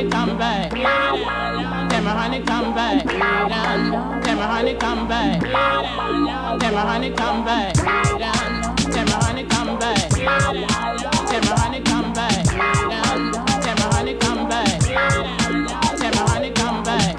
honey come back. Tell my honey come back. Tell my honey come back. Tell my honey come back. Tell my honey come back. Tell my honey come back. Tell my honey come back. Tell my honey come back.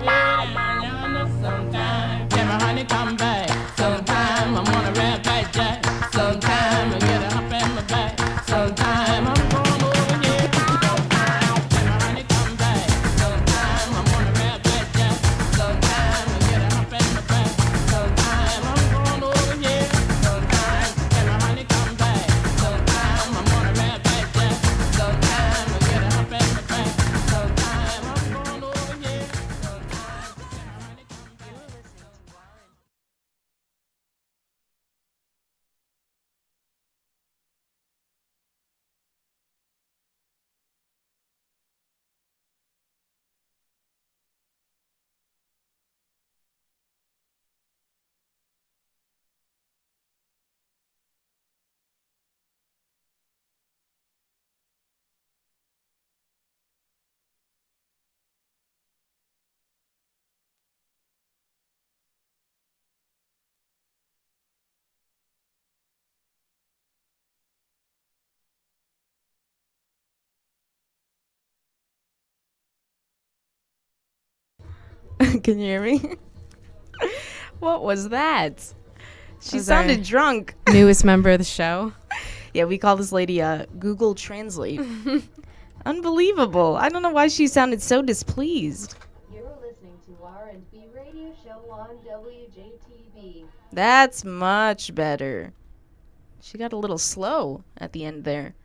Sometime. Tell my honey come back. Sometime I'm on a red back jack. Sometime I get a hump in my back. Sometime I'm going over here. Sometime. Tell my honey come back. Sometime I'm on a red back jack. Sometime I get a hump in my back. Sometime I'm going over here. Sometime. Tell my honey come back. Sometime I'm on a red back jack. Sometime I get a hump in my back. Sometime I'm going over here. Sometime. Tell my honey come back. Can you hear me? What was that? She Was our sounded drunk. Newest member of the show. Yeah, we call this lady Google Translate. Unbelievable. I don't know why she sounded so displeased. You're listening to R&B radio show on WJTB. That's much better. She got a little slow at the end there.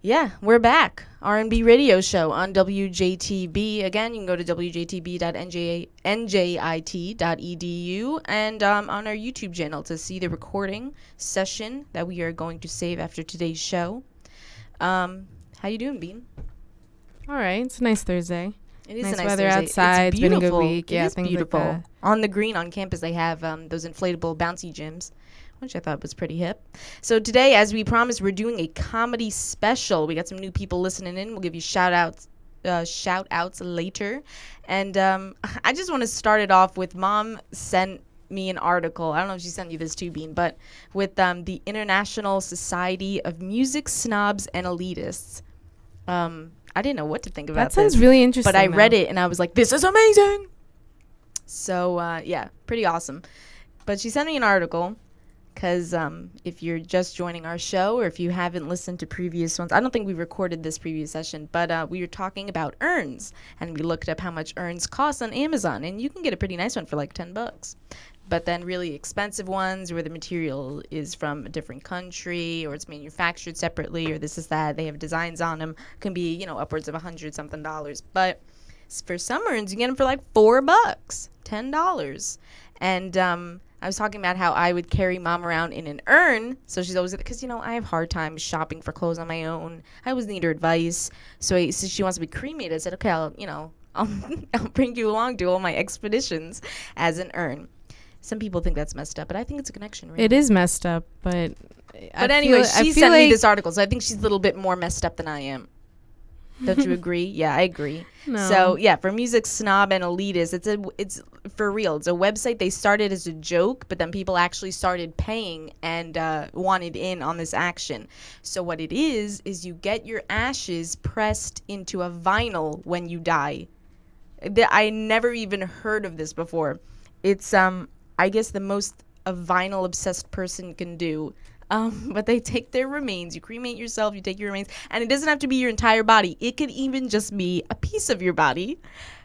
Yeah, we're back. R&B radio show on WJTB. Again, you can go to wjtb.njit.edu and on our YouTube channel to see the recording session that we are going to save after today's show. How you doing, Bean? All right, it's a nice Thursday. It is Nice a nice weather Thursday. outside. It's been a good beautiful. week. Yeah, it is things like beautiful. that. On the green on campus, they have those inflatable bouncy gyms, which I thought was pretty hip. So today, as we promised, we're doing a comedy special. We got some new people listening in. We'll give you shout outs later. And I just want to start it off with Mom sent me an article. I don't know if she sent you this too, Bean, but with the International Society of Music Snobs and Elitists. I didn't know what to think about That sounds this, really interesting. but I read though. it and I was like, this is amazing. So, yeah, pretty awesome. But she sent me an article because if you're just joining our show or if you haven't listened to previous ones, I don't think we recorded this previous session, but we were talking about urns, and we looked up how much urns cost on Amazon, and you can get a pretty nice one for like $10. But then really expensive ones where the material is from a different country or it's manufactured separately or this is that, they have designs on them, can be, you know, upwards of $100-something. But for some urns, you get them for like $4, $10. And I was talking about how I would carry Mom around in an urn. So she's always, because, you know, I have hard time shopping for clothes on my own. I always need her advice. So since she wants to be cremated, I said, okay, I'll bring you along to all my expeditions as an urn. Some people think that's messed up, but I think it's a connection. Really. It is messed up, but Anyway, she sent me this article, so I think she's a little bit more messed up than I am. Don't you agree? Yeah, I agree. No. So yeah, for Music Snob and Elitist, it's for real. It's a website they started as a joke, but then people actually started paying and wanted in on this action. So what it is you get your ashes pressed into a vinyl when you die. I never even heard of this before. It's I guess the most a vinyl obsessed person can do. But they take their remains. You cremate yourself, you take your remains, and it doesn't have to be your entire body. It could even just be a piece of your body.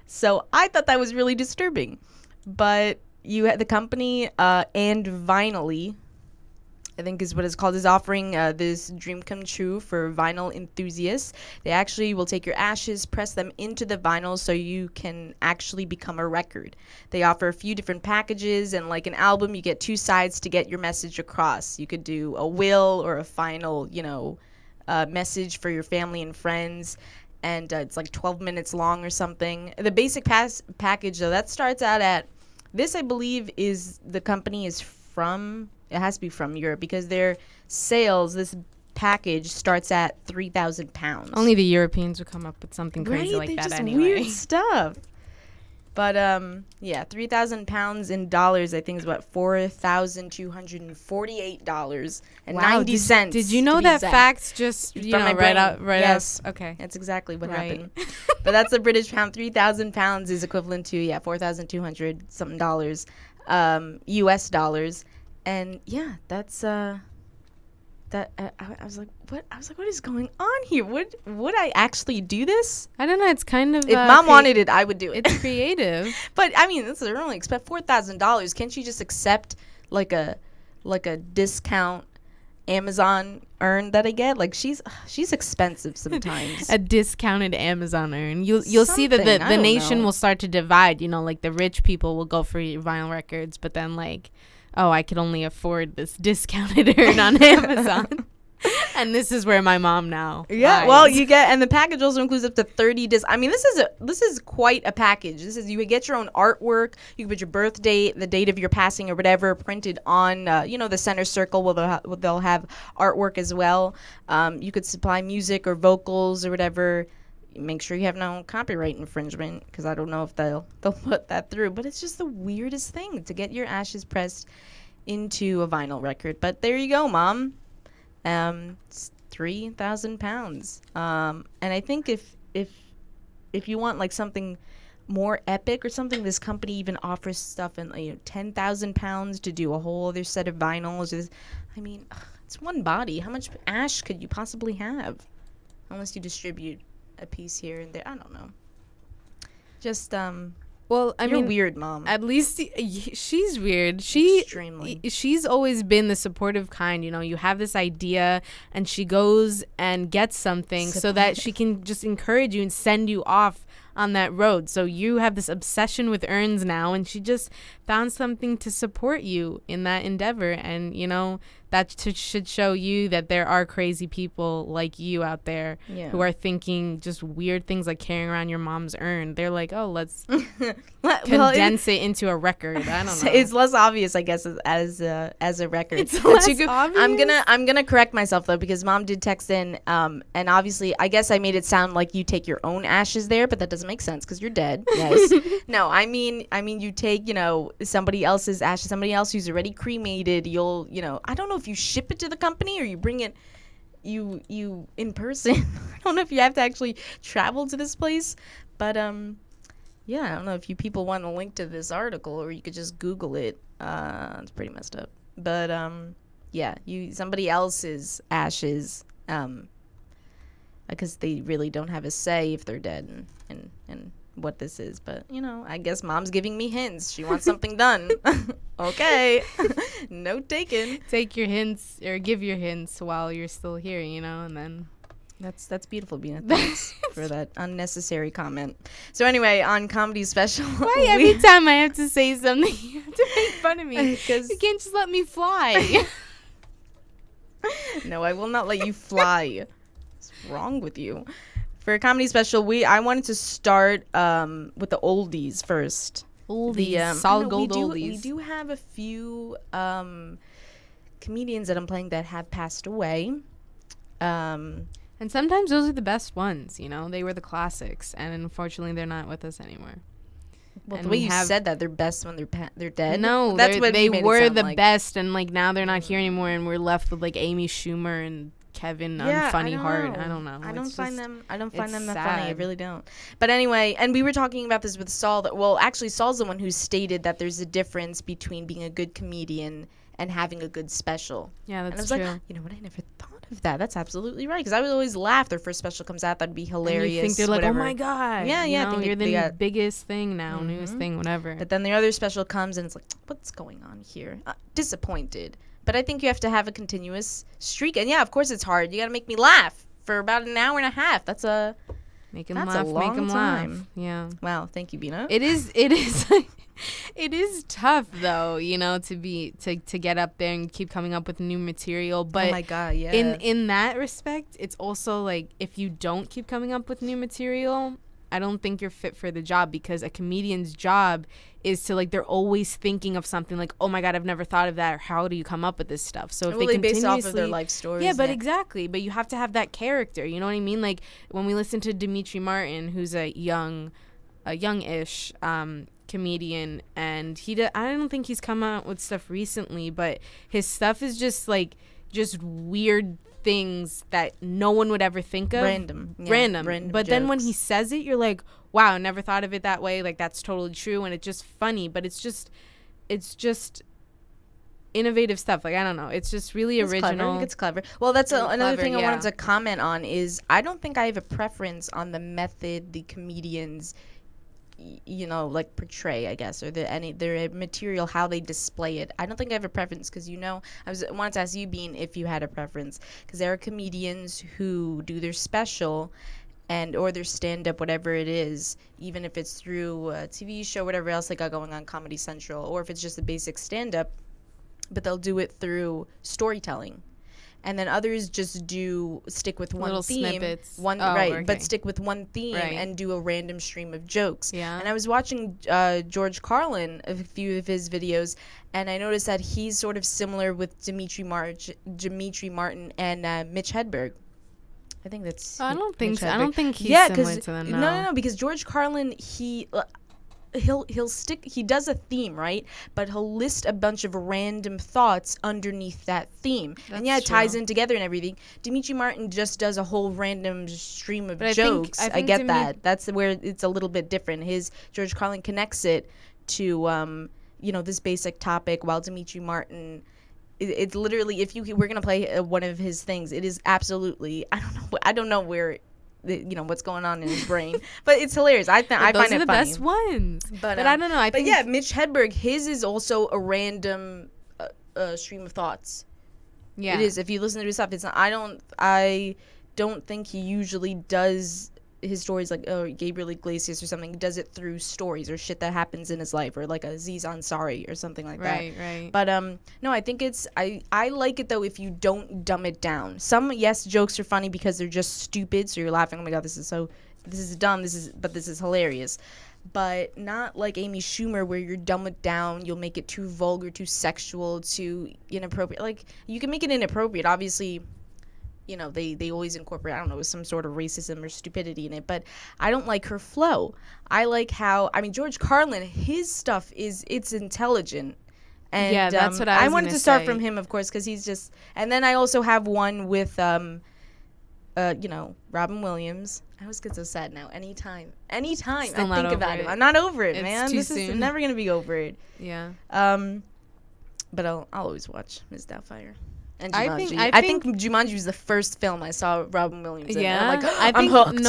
So I thought that was really disturbing. But you had the company and Vinylly, I think is what it's called, is offering this dream come true for vinyl enthusiasts. They actually will take your ashes, press them into the vinyl so you can actually become a record. They offer a few different packages, and like an album, you get two sides to get your message across. You could do a will or a final, message for your family and friends. And it's like 12 minutes long or something. The basic package, though, that starts out at, this I believe is, the company is from, it has to be from Europe, because their sales, this package starts at 3,000 pounds. Only the Europeans would come up with something crazy like They're that just anyway. weird stuff. But yeah, 3,000 pounds in dollars, I think is what, $4,248.90. Did you know that facts just From you know my right brain. out right Yes. up? Okay. That's exactly what Right. happened. But that's the British pound. 3,000 pounds is equivalent to 4,200 something dollars, U.S. dollars, and yeah, that's that. I was like, what? I was like, what is going on here? Would I actually do this? I don't know. It's kind of If Mom wanted it, I would do it. It's creative. But I mean, they're only expect $4,000. Can't you just accept like a discount Amazon earn that I get? Like she's expensive sometimes. A discounted Amazon earn. You'll see that Something, I the don't nation know. will start to divide. You know, like the rich people will go for vinyl records, but then like, oh, I could only afford this discounted earn on Amazon. And this is where my mom now. Yeah, lies. well, you get, and the package also includes up to 30 discs. I mean, this is quite a package. This is, you would get your own artwork. You can put your birth date, the date of your passing, or whatever, printed on, the center circle where they'll have artwork as well. You could supply music or vocals or whatever. Make sure you have no copyright infringement, because I don't know if they'll put that through. But it's just the weirdest thing to get your ashes pressed into a vinyl record. But there you go, Mom. It's 3,000 pounds. And I think if you want like something more epic or something, this company even offers stuff in 10,000 pounds to do a whole other set of vinyls. I mean, it's one body. How much ash could you possibly have? Unless you distribute a piece here and there. I don't know. Just well, I you're mean, weird, Mom. at least she's weird. Extremely. She's always been the supportive kind. You know, you have this idea and she goes and gets something so that she can just encourage you and send you off on that road. So you have this obsession with urns now, and she just found something to support you in that endeavor. And that should show you that there are crazy people like you out there who are thinking just weird things like carrying around your mom's urn. They're like, oh, let's condense it into a record. I don't know. It's less obvious, I guess, as a record. It's But less obvious. I'm gonna correct myself though, because Mom did text in, and obviously, I guess I made it sound like you take your own ashes there, but that doesn't make sense because you're dead. Yes. No, I mean, you take somebody else's ashes, somebody else who's already cremated. You'll I don't know if you ship it to the company or you bring it you in person. I don't know if you have to actually travel to this place, but yeah, I don't know if you people want a link to this article, or you could just Google it. It's pretty messed up. But yeah, somebody else's ashes, because they really don't have a say if they're dead and what this is. But I guess Mom's giving me hints. She wants something done. Okay. Note taken. Take your hints or give your hints while you're still here, and then That's beautiful, Bina. Thanks for that unnecessary comment. So anyway, on Comedy Special. why every time I have to say something you have to make fun of me? Because You can't just let me fly. no, I will not let you fly. What's wrong with you? For a Comedy Special, I wanted to start with the oldies first. Oldies, solid gold oldies. We do have a few comedians that I'm playing that have passed away. And sometimes those are the best ones, They were the classics, and unfortunately, they're not with us anymore. Well, And the way we you have- said that, they're best when they're dead. No, that's what they you made it were sound the like. best, and now they're not here anymore, and we're left with Amy Schumer and Kevin Unfunny Heart. I don't know. I don't It's find just- them. I don't find it's them that funny. I sad. really don't. But anyway, and we were talking about this with Saul. Actually, Saul's the one who stated that there's a difference between being a good comedian and having a good special. Yeah, And I that's was true. like, you know what? I never thought of that. That's absolutely right. Because I would always laugh. Their first special comes out. That'd be hilarious. And you think they're like, whatever. oh my god, Yeah, yeah, I think you're they the got- biggest thing now, newest thing, whatever. But then the other special comes and it's like, what's going on here? Disappointed. But I think you have to have a continuous streak. And yeah, of course it's hard. You got to make me laugh for about an hour and a half. That's a Make 'em That's a laugh, make long 'em time. laugh. Yeah. wow. Thank you, Bina. It is it is tough though, to get up there and keep coming up with new material. But oh my god, yeah. in that respect, it's also like if you don't keep coming up with new material, don't think you're fit for the job, because a comedian's job is to, like, they're always thinking of something like, oh my God, I've never thought of that, or how do you come up with this stuff? So if Well, they base off of their continuously, life stories. yeah, but exactly, but you have to have that character, you know what I mean? Like when we listen to Dimitri Martin, who's a youngish comedian, and I don't think he's come out with stuff recently, but his stuff is just like weird things that no one would ever think of. Random But then when jokes. he says it, you're like, wow, I never thought of it that way. Like, that's totally true. And it's just funny, but it's just innovative stuff. Like, I don't know. It's just really It's original. clever. I think it's clever. Well, that's Really another clever, thing I yeah. wanted to comment on is I don't think I have a preference on the method the comedians, like portray, I guess, or their material, how they display it. I don't think I have a preference because, I wanted to ask you, Bean, if you had a preference, because there are comedians who do their special or their stand-up, whatever it is, even if it's through a TV show, whatever else they got going on Comedy Central, or if it's just a basic stand-up, but they'll do it through storytelling. And then others just stick with one Little theme, snippets. but Okay. stick with one theme Right. and do a random stream of jokes. Yeah. And I was watching George Carlin, a few of his videos, and I noticed that he's sort of similar with Dimitri Martin and Mitch Hedberg. I think that's. I don't think Mitch so. I Hedberg. don't think he's Yeah, similar 'cause- to them. no, because George Carlin, he'll stick, he does a theme, right, but he'll list a bunch of random thoughts underneath that theme, and That's it ties true. in together and everything. Dimitri Martin just does a whole random stream of But I think- jokes. I I think get that. That's where it's a little bit different. His George Carlin connects it to this basic topic, while Dimitri Martin, it's literally, if we're gonna play one of his things, it is absolutely, I don't know where what's going on in his brain, but it's hilarious. I Those find are it the funny. best ones. But I don't know. I but think yeah, Mitch Hedberg, his is also a random stream of thoughts. yeah. It is. If you listen to his stuff, it's not, I don't think he usually does his stories like Gabriel Iglesias or something. He does it through stories or shit that happens in his life, or like Aziz Ansari or something like Right, that. right. But no, I think I like it though if you don't dumb it down. Some jokes are funny because they're just stupid, so you're laughing. Oh my God, this is dumb. This is hilarious. But not like Amy Schumer, where you dumb it down, you'll make it too vulgar, too sexual, too inappropriate. Like, you can make it inappropriate, obviously. They always incorporate, I don't know, some sort of racism or stupidity in it, but I don't like her flow. I like how, George Carlin, his stuff it's intelligent. And Yeah, that's what I was wanted gonna to start say. from him, of course, because he's just, and then I also have one with, Robin Williams. I always get so sad now. Anytime Still I not think over about it. him, I'm not over it, It's man. too This is soon. never gonna be over it. Yeah. But I'll always watch Ms. Doubtfire. And I Jumanji. think- I I think think- Jumanji was the first film I saw Robin Williams in. Yeah. And I'm like, I I'm think hooked.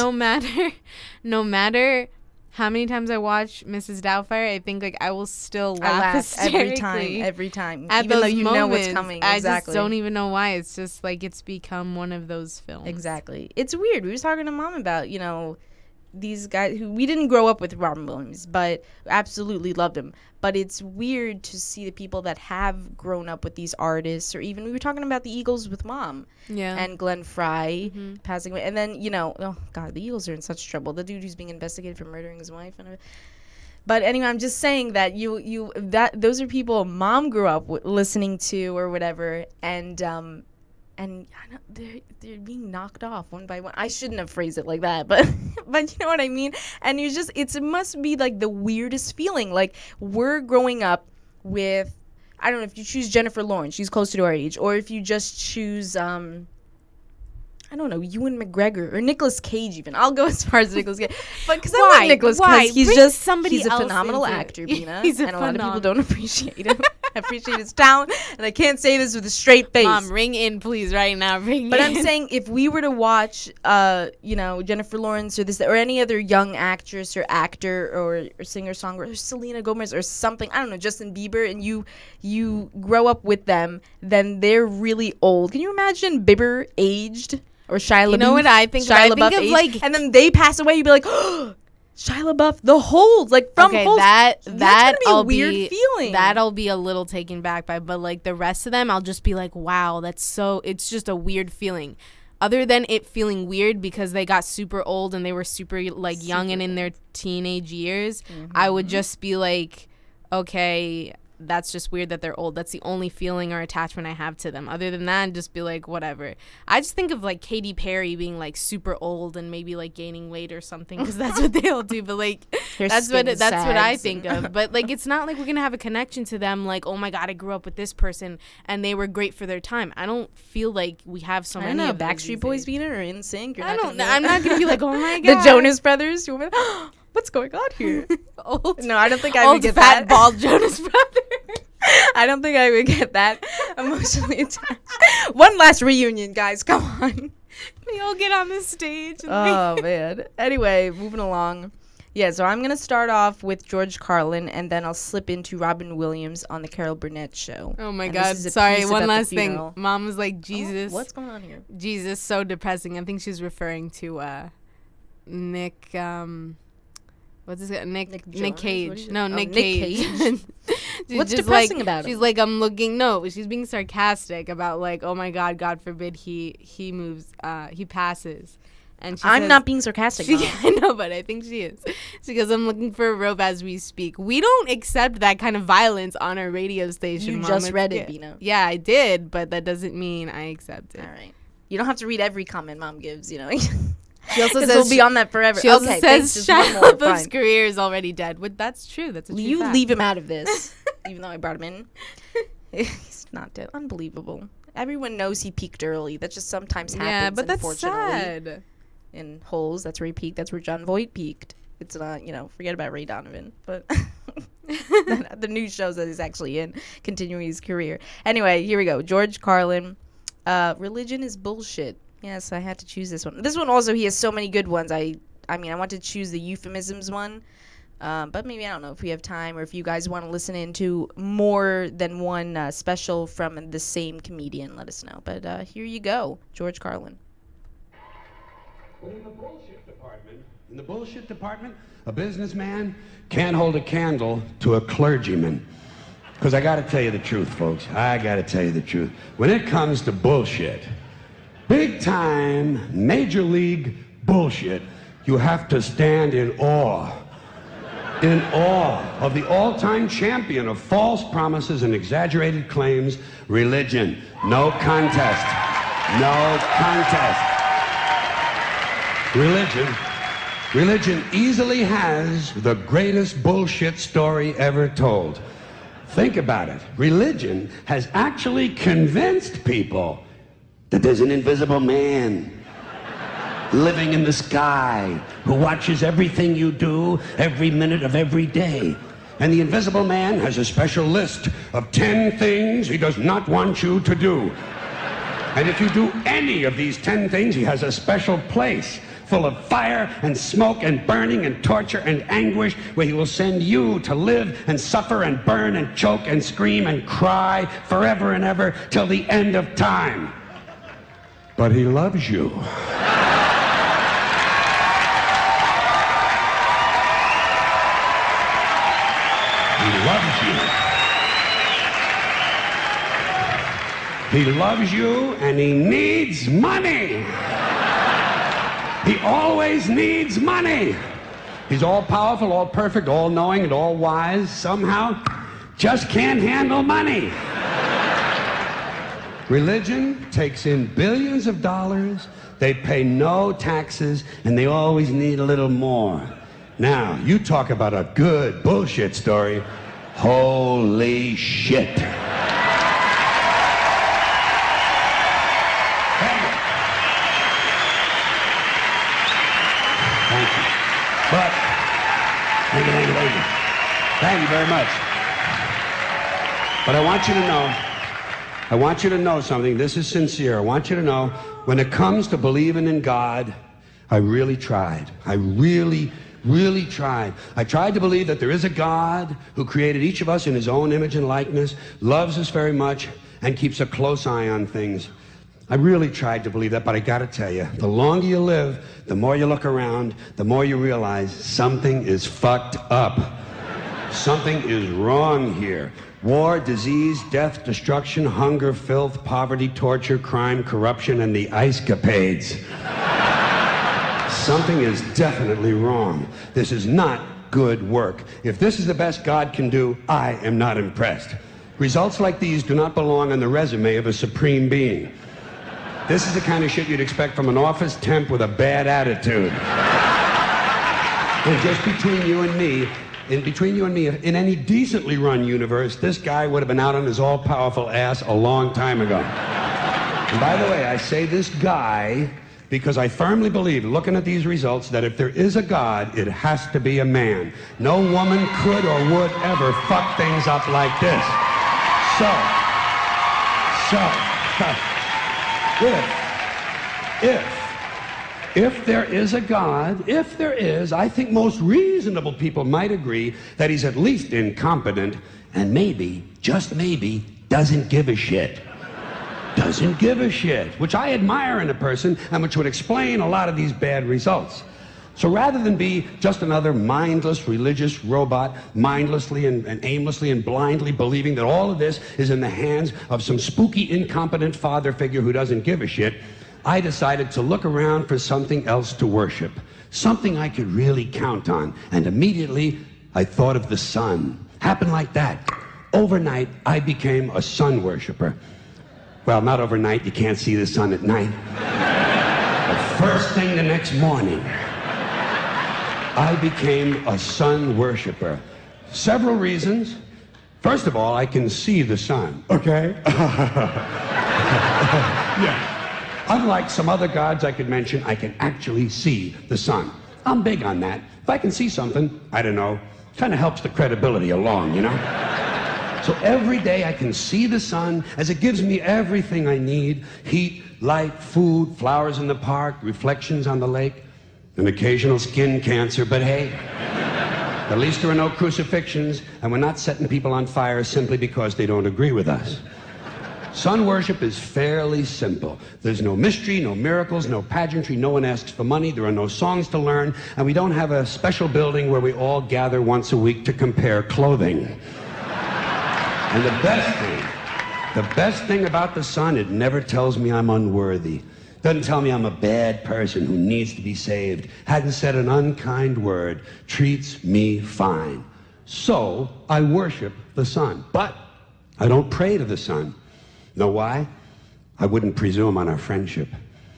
no matter how many times I watch Mrs. Doubtfire, I think like I will still I laugh laugh hysterically. every time. At Even those though you moments, know what's coming. I Exactly. just don't even know why. It's just like it's become one of those films. Exactly. It's weird. We was talking to Mom about, these guys who we didn't grow up with Robin Williams, but absolutely loved him. But it's weird to see the people that have grown up with these artists, or even we were talking about the Eagles with Mom Yeah. and Glenn Fry passing away, and then oh God, the Eagles are in such trouble. The dude who's being investigated for murdering his wife and. But anyway, I'm just saying that those are people Mom grew up listening to or whatever, and I know they're being knocked off one by one. I shouldn't have phrased it like that, but but you know what I mean. And it must be like the weirdest feeling. Like, we're growing up with, I don't know, if you choose Jennifer Lawrence, she's closer to our age, or if you just choose I don't know, Ewan McGregor or Nicolas Cage even. I'll go as far as Nicolas Cage. But because I Why? like Nicolas, Why? because he's Bring just somebody he's a else phenomenal into it. actor, Bina. He's a and a lot of people phenom. don't appreciate him. Appreciate his talent, and I can't say this with a straight face. Mom, ring in, please, right now. Ring But in. I'm saying, if we were to watch, Jennifer Lawrence or any other young actress or actor or singer-songwriter, or Selena Gomez or something, I don't know, Justin Bieber, and you grow up with them, then they're really old. Can you imagine Bieber aged? Or Shia LaBeouf? You know what I think of? Shia I think LaBeouf of, aged, like- and then they pass away, you'd be like, oh, Shia LaBeouf, the Holes, like from okay, Holes. that's gonna be a I'll weird be feeling. that I'll be a little taken back by, but like the rest of them, I'll just be like, wow, that's so. It's just a weird feeling. other than it feeling weird because they got super old and they were super like young and in their teenage years, I would just be like, okay, that's just weird that they're old. That's the only feeling or attachment I have to them. Other than that, just be like, whatever. I just think of like Katy Perry being like super old and maybe like gaining weight or something, because that's what they all do. But like that's what I think of. But like it's not like we're gonna have a connection to them. Like, oh my God, I grew up with this person and they were great for their time. I don't feel like we have so many. I of don't know, those Backstreet these Boys days. beat it or NSYNC. I'm not gonna be like, oh my God, the Jonas Brothers. You want me to- What's going on here? old. No, I don't think I would Old get fat that. bald Jonas Brothers. I don't think I would get that emotionally attached. One last reunion, guys. Come on. We all get on the stage. And Oh, man. Anyway, moving along. Yeah, so I'm going to start off with George Carlin, and then I'll slip into Robin Williams on the Carol Burnett show. Oh my And God! this is a Sorry, piece one about the last thing. funeral. Mom was like, Oh, Jesus. what's going on here? Jesus, so depressing. I think she's referring to Nick. What's his name? Nick Jonas? What Cage. is it? No, Oh, Nick Nick Cage. Cage? She's What's just depressing like, about him? She's like, I'm looking. No, she's being sarcastic about like, oh my God, God forbid he moves. He passes. And she I'm says- not being sarcastic, Mom. I know, but I think she is. She goes, I'm looking for a rope as we speak. We don't accept that kind of violence on our radio station, You Mom. just It's read it, good. Bino. Yeah, I did, but that doesn't mean I accept it. All right. You don't have to read every comment Mom gives, you know. She also Because says we'll be on that forever. She also okay, says thanks, just one Shia more, LaBeouf's fine. career is already dead. But that's true. That's a true You fact. leave him out of this, even though I brought him in. He's not dead. Unbelievable. Everyone knows he peaked early. That just sometimes happens. Yeah, but that's unfortunately. sad. In Holes, that's where he peaked. That's where John Voight peaked. It's not, forget about Ray Donovan. But the news shows that he's actually in, continuing his career. Anyway, here we go. George Carlin. Religion is bullshit. Yes, I had to choose this one. This one also, he has so many good ones. I want to choose the euphemisms one. But maybe, I don't know if we have time or if you guys want to listen into more than one special from the same comedian, let us know. But here you go, George Carlin. But in the bullshit department, a businessman can't hold a candle to a clergyman. Because I got to tell you the truth, folks. I got to tell you the truth. When it comes to bullshit, big time, major league bullshit, you have to stand in awe of the all-time champion of false promises and exaggerated claims, religion. No contest. No contest. Religion easily has the greatest bullshit story ever told. Think about it. Religion has actually convinced people that there's an invisible man living in the sky who watches everything you do every minute of every day. And the invisible man has a special list of 10 things he does not want you to do. And if you do any of these 10 things, he has a special place full of fire and smoke and burning and torture and anguish, where he will send you to live and suffer and burn and choke and scream and cry forever and ever till the end of time. But he loves you. He loves you. He loves you and he needs money. He always needs money. He's all powerful, all perfect, all knowing, and all wise. Somehow, just can't handle money. Religion takes in billions of dollars. They pay no taxes, and they always need a little more. Now, you talk about a good bullshit story. Holy shit. Thank you. But, thank you. Thank you very much. But I want you to know something. This is sincere. I want you to know, when it comes to believing in God, I really tried. I really tried. I tried to believe that there is a God who created each of us in his own image and likeness, loves us very much, and keeps a close eye on things. I really tried to believe that, but I gotta tell you, the longer you live, the more you look around, the more you realize something is fucked up. Something is wrong here. War, disease, death, destruction, hunger, filth, poverty, torture, crime, corruption, and the ice capades. Something is definitely wrong. This is not good work. If this is the best God can do, I am not impressed. Results like these do not belong on the resume of a supreme being. This is the kind of shit you'd expect from an office temp with a bad attitude. And just between you and me, in any decently run universe, this guy would have been out on his all-powerful ass a long time ago. And by the way, I say this guy because I firmly believe, looking at these results, that if there is a God, it has to be a man. No woman could or would ever fuck things up like this. If there is a God, if there is, I think most reasonable people might agree that he's at least incompetent and maybe, just maybe, doesn't give a shit. Doesn't give a shit, which I admire in a person and which would explain a lot of these bad results. So rather than be just another mindless religious robot, mindlessly and aimlessly and blindly believing that all of this is in the hands of some spooky, incompetent father figure who doesn't give a shit, I decided to look around for something else to worship, something I could really count on. And immediately, I thought of the sun. Happened like that. Overnight, I became a sun worshiper. Well, not overnight. You can't see the sun at night. But first thing the next morning, I became a sun worshiper. Several reasons. First of all, I can see the sun, okay? Yeah. Unlike some other gods I could mention, I can actually see the sun. I'm big on that. If I can see something, I don't know, kind of helps the credibility along, you know? So every day I can see the sun as it gives me everything I need: heat, light, food, flowers in the park, reflections on the lake, an occasional skin cancer, but hey, at least there are no crucifixions, and we're not setting people on fire simply because they don't agree with us. Sun worship is fairly simple. There's no mystery, no miracles, no pageantry, no one asks for money, there are no songs to learn, and we don't have a special building where we all gather once a week to compare clothing. And the best thing about the sun, it never tells me I'm unworthy. Doesn't tell me I'm a bad person who needs to be saved. Hadn't said an unkind word. Treats me fine. So I worship the sun. But I don't pray to the sun. Know why? I wouldn't presume on our friendship.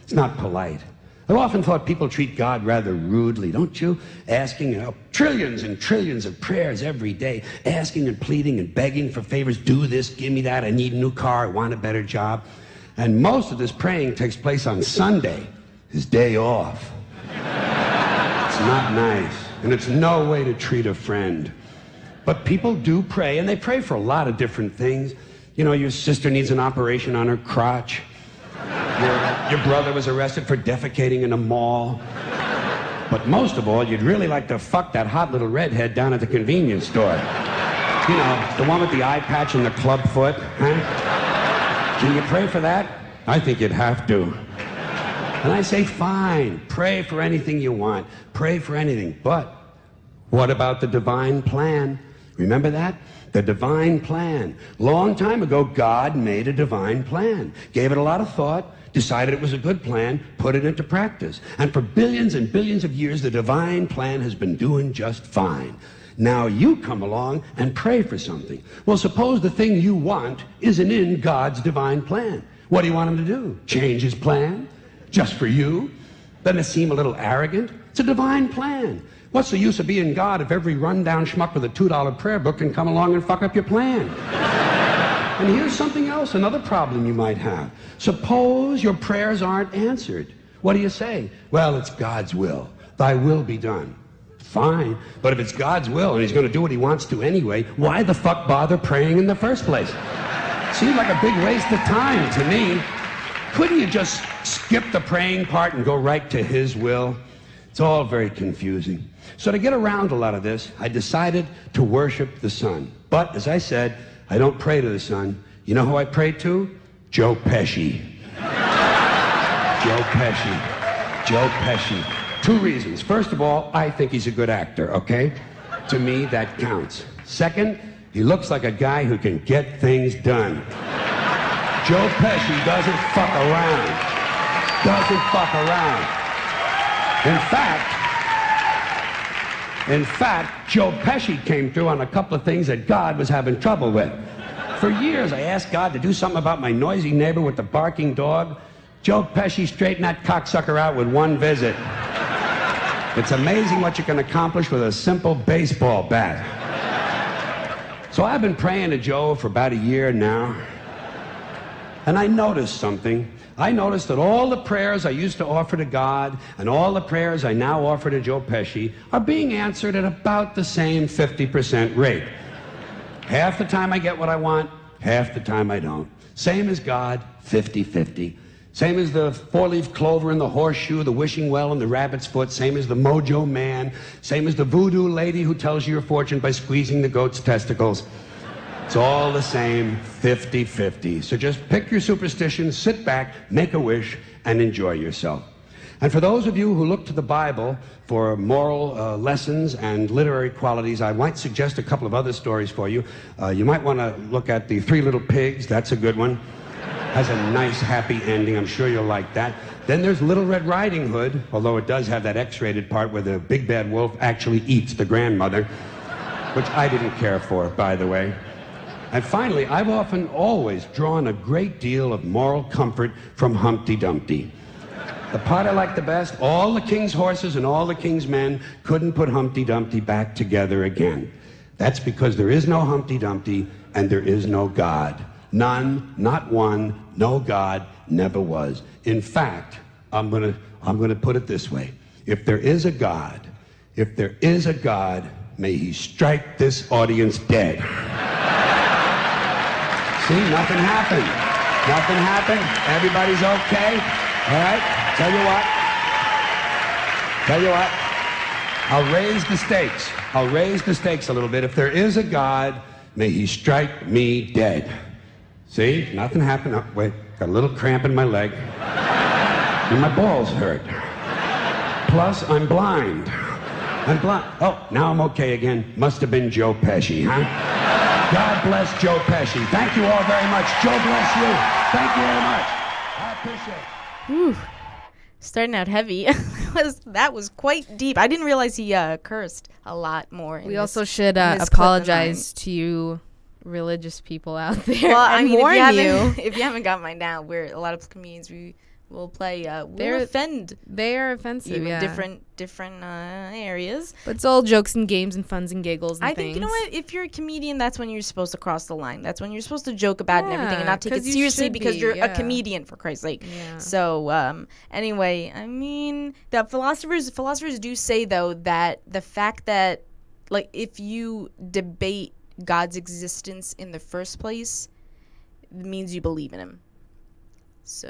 It's not polite. I've often thought people treat God rather rudely, don't you? Asking trillions and trillions of prayers every day, asking and pleading and begging for favors. Do this, give me that, I need a new car, I want a better job. And most of this praying takes place on Sunday, his day off. It's not nice, and it's no way to treat a friend. But people do pray, and they pray for a lot of different things. You know, your sister needs an operation on her crotch. Your brother was arrested for defecating in a mall. But most of all, you'd really like to fuck that hot little redhead down at the convenience store. You know, the one with the eye patch and the club foot, huh? Can you pray for that? I think you'd have to. And I say, fine, pray for anything you want. Pray for anything. But what about the divine plan? Remember that? The divine plan. Long time ago, God made a divine plan. Gave it a lot of thought, decided it was a good plan, put it into practice. And for billions and billions of years, the divine plan has been doing just fine. Now you come along and pray for something. Well, suppose the thing you want isn't in God's divine plan. What do you want him to do? Change his plan? Just for you? Doesn't it seem a little arrogant? It's a divine plan. What's the use of being God if every rundown schmuck with a $2 prayer book can come along and fuck up your plan? And here's something else, another problem you might have. Suppose your prayers aren't answered. What do you say? Well, it's God's will. Thy will be done. Fine, but if it's God's will and he's going to do what he wants to anyway, why the fuck bother praying in the first place? Seems like a big waste of time to me. Couldn't you just skip the praying part and go right to his will? It's all very confusing. So to get around a lot of this, I decided to worship the sun. But, as I said, I don't pray to the sun. You know who I pray to? Joe Pesci. Joe Pesci. Joe Pesci. Two reasons. First of all, I think he's a good actor, okay? To me, that counts. Second, he looks like a guy who can get things done. Joe Pesci doesn't fuck around. Doesn't fuck around. In fact, Joe Pesci came through on a couple of things that God was having trouble with. For years, I asked God to do something about my noisy neighbor with the barking dog. Joe Pesci straightened that cocksucker out with one visit. It's amazing what you can accomplish with a simple baseball bat. So I've been praying to Joe for about a year now, and I noticed something. I noticed that all the prayers I used to offer to God and all the prayers I now offer to Joe Pesci are being answered at about the same 50% rate. Half the time I get what I want, half the time I don't. Same as God, 50-50. Same as the four-leaf clover and the horseshoe, the wishing well and the rabbit's foot. Same as the mojo man. Same as the voodoo lady who tells you your fortune by squeezing the goat's testicles. It's all the same, 50-50. So just pick your superstition, sit back, make a wish, and enjoy yourself. And for those of you who look to the Bible for moral lessons and literary qualities, I might suggest a couple of other stories for you. You might want to look at The Three Little Pigs. That's a good one. Has a nice, happy ending. I'm sure you'll like that. Then there's Little Red Riding Hood, although it does have that X-rated part where the big bad wolf actually eats the grandmother, which I didn't care for, by the way. And finally, I've often always drawn a great deal of moral comfort from Humpty Dumpty. The part I like the best, all the king's horses and all the king's men couldn't put Humpty Dumpty back together again. That's because there is no Humpty Dumpty and there is no God. None, not one, no God, never was. In fact, I'm gonna put it this way. If there is a God, may he strike this audience dead. See, nothing happened. Nothing happened. Everybody's okay. All right? Tell you what. I'll raise the stakes a little bit. If there is a God, may he strike me dead. See? Nothing happened. Oh, wait, got a little cramp in my leg. And my balls hurt. Plus, I'm blind. Oh, now I'm okay again. Must have been Joe Pesci, huh? God bless Joe Pesci. Thank you all very much. Joe bless you. Thank you very much. I appreciate it. Whew. Starting out heavy. that was quite deep. I didn't realize he cursed a lot more. We also should apologize to you religious people out there. Well, I mean, warn if you haven't got mine down, we're a lot of comedians. We will play. We'll offend. They are offensive. In yeah. different areas. But it's all jokes and games and funs and giggles. And I think you know what? If you're a comedian, that's when you're supposed to cross the line. That's when you're supposed to joke about and everything and not take it seriously because you're a comedian, for Christ's sake. Yeah. So anyway, I mean, the philosophers do say though that the fact that like if you debate God's existence in the first place, it means you believe in him. So.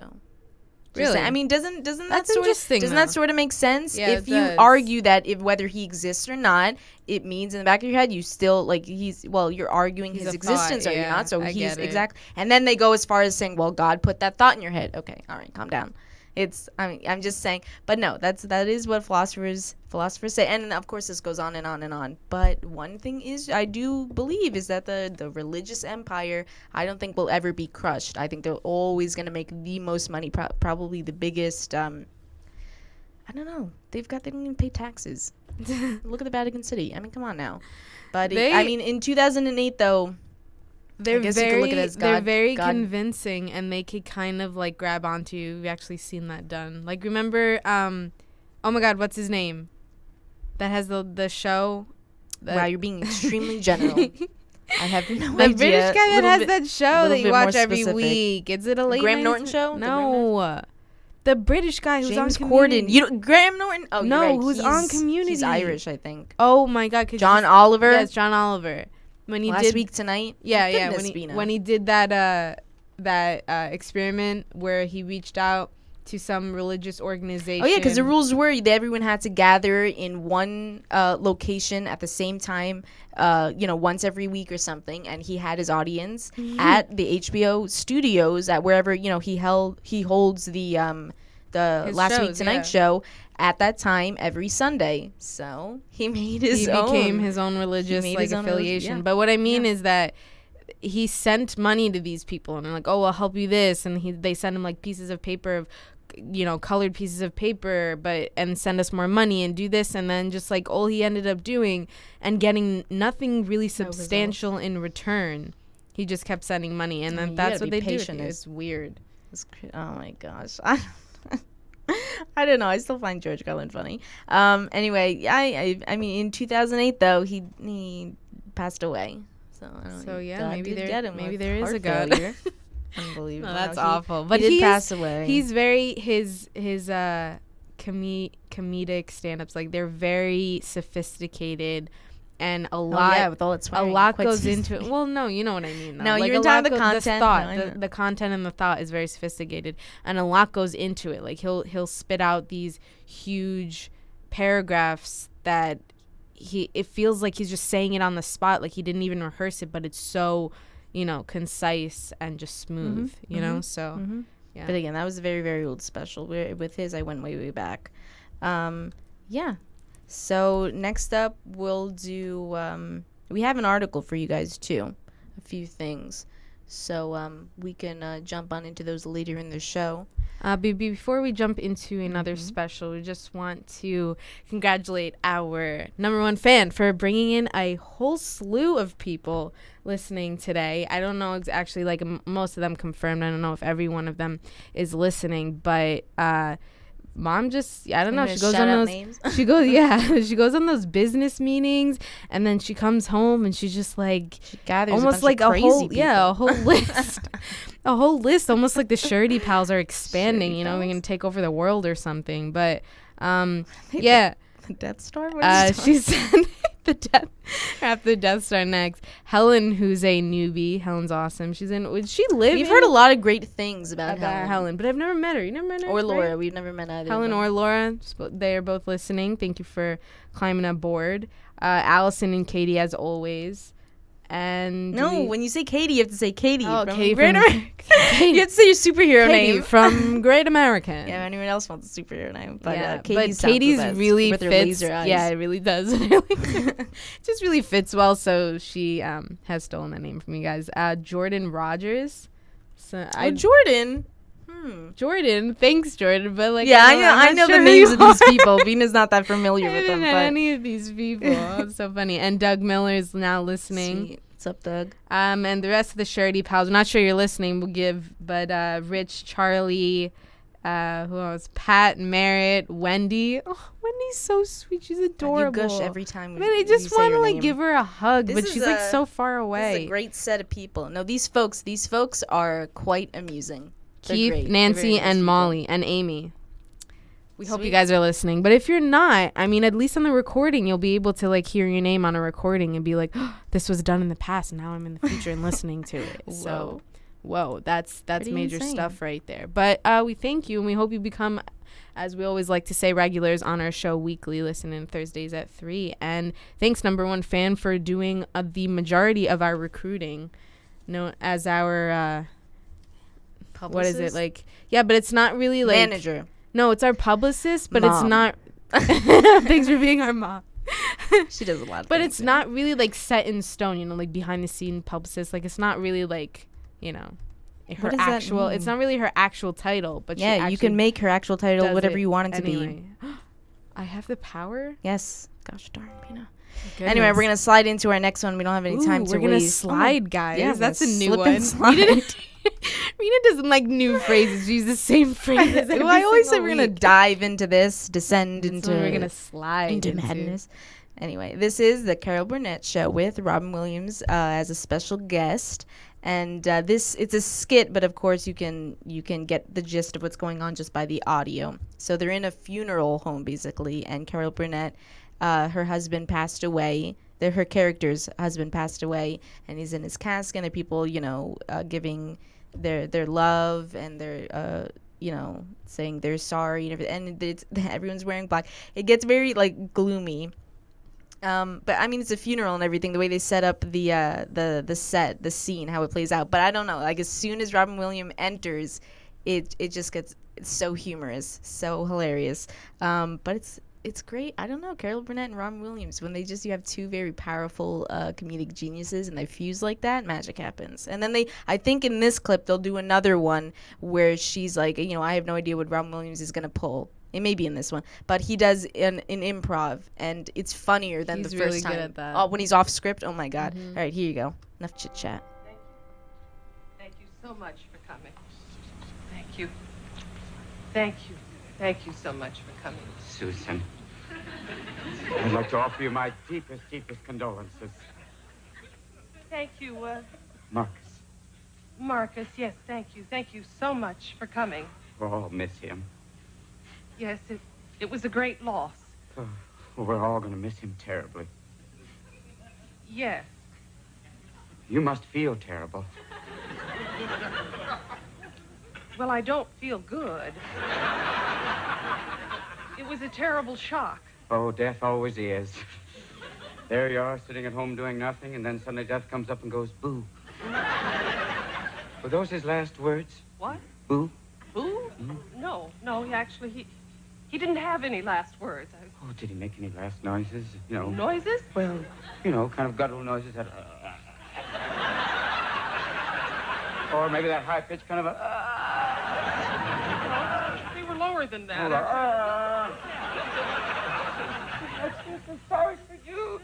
Really? I mean, doesn't That's that sort of make sense? Yeah, if you argue that whether he exists or not, it means in the back of your head you still like you're arguing his existence, are you not? So he's exactly. And then they go as far as saying, well, God put that thought in your head. Okay, all right, calm down. I'm just saying, but no, that is what philosophers say, and of course this goes on and on and on. But one thing is, I do believe is that the religious empire, I don't think will ever be crushed. I think they're always going to make the most money, probably the biggest. I don't know. They don't even pay taxes. Look at the Vatican City. I mean, come on now. But in 2008 though. They're very God. convincing, and they could kind of like grab onto you. We've actually seen that done. Like, remember, oh my God, what's his name? That has the show. Wow, you're being extremely general. I have no idea. The British guy that has that show that you watch every week. Is it a late Graham night Norton show? No. The British guy who's James on Corden. Community. Graham Norton? Oh, no, you're right. who's on Community. He's Irish, I think. Oh my God. John Oliver? Yes, John Oliver. When he Last Week Tonight? Yeah. When he did that experiment where he reached out to some religious organization. Oh yeah, because the rules were that everyone had to gather in one location at the same time, once every week or something. And he had his audience at the HBO studios at wherever he holds the the His Last Week shows, Tonight yeah. show at that time every Sunday. So he made his He own. became his own religious made like his own affiliation. yeah. But what I mean Yeah. is that he sent money to these people, and they're like, "Oh, I'll help you this," and they send him like pieces of paper of, colored pieces of paper, and send us more money and do this, and then just like all he ended up doing and getting nothing really substantial in return. He just kept sending money, and then that's what they do. It's weird. Oh my gosh. I don't know. I still find George Carlin funny. Anyway, I mean, in 2008 though, he passed away. So I don't So know. yeah, God maybe did there get him maybe with there is a heart God. failure. Unbelievable. No, that's He- awful. But he did he pass away. He's very his comedic stand-ups, like they're very sophisticated, and a lot with all its a swearing, lot quite goes into it. sophisticated. Well, no, you know what I mean. Though. No, like you're a talking lot the content. This thought, No, I know. the content and the thought is very sophisticated, and a lot goes into it. Like he'll spit out these huge paragraphs that it feels like he's just saying it on the spot, like he didn't even rehearse it, but it's so concise and just smooth, so yeah. But again, that was a very, very old special. With his, I went way, way back. Yeah. So next up, we'll do. We have an article for you guys too, a few things. So we can jump on into those later in the show. Before we jump into another special, we just want to congratulate our number one fan for bringing in a whole slew of people listening today. I don't know actually, like most of them confirmed. I don't know if every one of them is listening, but Mom just, I don't know, she goes on those names? she goes on those business meetings, and then she comes home and she's just like, she gathers almost a bunch like of crazy people. a whole list. A whole list, almost like the Surety Pals are expanding. Surety We're Pals? gonna take over the world or something. But yeah, The Death Star. What is she said the death after the Death Star next. Helen, who's a newbie, Helen's awesome. She's in. Would she live? We've heard a lot of great things about Helen, but I've never met her. You never met her, or Laura. right? We've never met either. Helen or Laura, they are both listening. Thank you for climbing aboard. Allison and Katie, as always. And no, when you say Katie, you have to say Katie. Oh, from Katie Great from- America. You have to say your superhero Katie name. from Great American. Yeah, anyone else wants a superhero name, but Yeah, Katie's, but Katie's really with her fits. laser eyes. Yeah, it really does. It just really fits well. So she has stolen that name from you guys. Jordan Rogers. So Jordan. Jordan, thanks Jordan. But like, Yeah, I I'm know not sure the who names you of these are. people. Vina's not that familiar I with didn't them, know but any of these people. Oh, so funny. And Doug Miller is now listening. Sweet. What's up, Doug? And the rest of the Surety Pals, I'm not sure you're listening, but Rich, Charlie, who else? Pat, Merritt, Wendy. Oh, Wendy's so sweet. She's adorable. You gush every time. I mean, I just want to like give her a hug, but This she's is like so far This away. is a great set of people. No, these folks are quite amusing. They're Keith, great. They're Nancy, very nice and people. Molly, and Amy. We hope you Sweet. guys are listening. But if you're not, I mean, at least on the recording, you'll be able to like hear your name on a recording and be like, oh, this was done in the past, and now I'm in the future and listening to it. So, whoa, that's Pretty major insane. stuff right there. But we thank you, and we hope you become, as we always like to say, regulars on our show weekly, listening Thursdays at 3. And thanks, number one fan, for doing the majority of our recruiting, known as our what is it, like? Yeah, but it's not really like Manager. No, it's our publicist, but Mom. it's not. Thanks for being our mom. She does a lot of But things, it's yeah. not really like set in stone, like behind the scene publicist. Like it's not really like, her What does that actual. It's mean? not really her actual title, but Yeah, you she can make her actual title does whatever it you want it to be. anyway. I have the power. Yes. Gosh darn, Pina. Goodness. Anyway, we're gonna slide into our next one. We don't have any time to we're gonna waste. slide, guys. yeah, That's a we're new slip one. and slide. Rena doesn't like new phrases. She uses the same phrases. Well, I always say we're gonna dive into this, descend That's into when we're gonna slide into madness. Anyway, this is the Carol Burnett Show with Robin Williams as a special guest, and it's a skit, but of course you can get the gist of what's going on just by the audio. So they're in a funeral home basically, and Carol Burnett, her husband passed away. Her character's husband passed away, and he's in his casket, and people, giving their love and their saying they're sorry and everything, and everyone's wearing black. It gets very like gloomy. But I mean, it's a funeral and everything. The way they set up the set, the scene, how it plays out. But I don't know. Like as soon as Robin Williams enters, it just gets it's so humorous, so hilarious. But it's great. I don't know, Carol Burnett and Robin Williams, when you have two very powerful comedic geniuses and they fuse like that, magic happens. And then I think in this clip they'll do another one where she's like, I have no idea what Robin Williams is gonna pull. It may be in this one, but he does an improv, and it's funnier than He's the first really time. good at that. Oh, when he's off script, oh my god. All right, here you go. Enough chit chat. Thank you so much for coming. Thank you. Thank you. Thank you so much for coming. Susan, I'd like to offer you my deepest condolences. Thank you, Marcus, Marcus. Yes, thank you. Thank you so much for coming. we'll all miss him. Yes, it was a great loss. Oh, we're all going to miss him terribly. Yes. You must feel terrible. Well, I don't feel good. It was a terrible shock. Oh, death always is. There you are, sitting at home doing nothing, and then suddenly death comes up and goes, boo. Were those his last words? What? Boo? Boo? No, he didn't have any last words. Oh, did he make any last noises? Noises? Well, kind of guttural noises. That, or maybe that high-pitched kind of a... They were lower than that. I'm so sorry for you.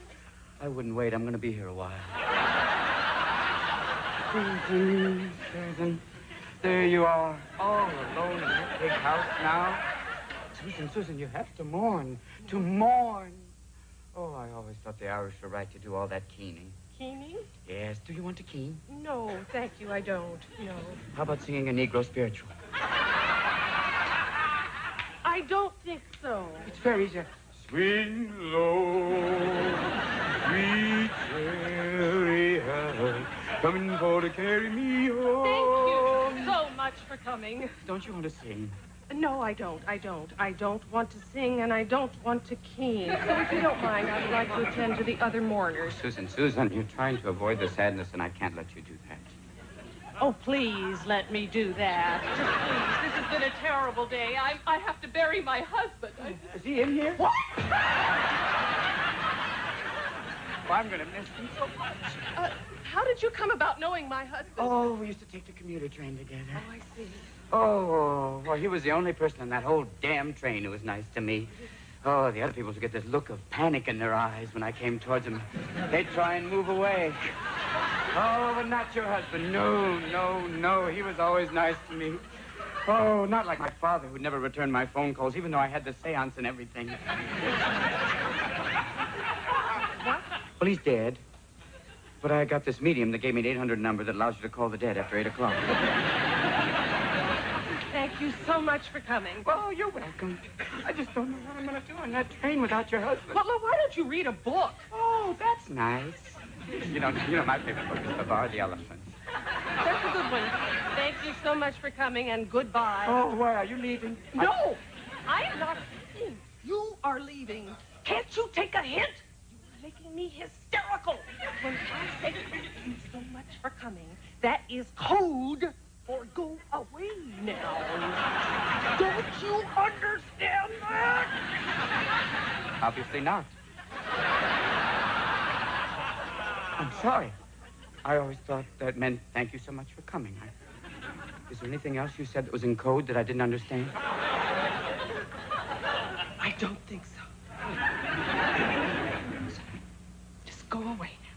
I wouldn't wait. I'm going to be here a while. Susan, there you are, all alone in this big house now. Susan, you have to mourn. To mourn. Oh, I always thought the Irish were right to do all that keening. Keening? Yes. Do you want to keen? No, thank you, I don't. No. How about singing a Negro spiritual? I don't think so. It's very easy. Swing low, sweet chariot, coming for to carry me home. Thank you so much for coming. Don't you want to sing? No, I don't. I don't want to sing, and I don't want to keen. So if you don't mind, I'd like to attend to the other mourners. Susan, you're trying to avoid the sadness, and I can't let you do that. Oh, please let me do that. Just please. This has been a terrible day. I have to bury my husband. Is he in here? What? Oh, I'm going to miss him so much. How did you come about knowing my husband? Oh, we used to take the commuter train together. Oh, I see. Oh, well, he was the only person on that whole damn train who was nice to me. Oh, the other people would get this look of panic in their eyes when I came towards them. They'd try and move away. Oh, but not your husband. No. He was always nice to me. Oh, not like my father, who'd never returned my phone calls, even though I had the seance and everything. What? Well, he's dead. But I got this medium that gave me an 800 number that allows you to call the dead after 8 o'clock. Thank you so much for coming. Oh, you're welcome. I just don't know what I'm going to do on that train without your husband. Well, why don't you read a book? Oh, that's nice. You know, my favorite book is Babar the Elephant. That's a good one. Thank you so much for coming, and goodbye. Oh, why are you leaving? No! I am not leaving. You are leaving. Can't you take a hint? You're making me hysterical. When I say thank you so much for coming, that is code for go away now. Don't you understand that? Obviously not. I'm sorry. I always thought that meant thank you so much for coming. Is there anything else you said that was in code that I didn't understand? I don't think so. Just go away now.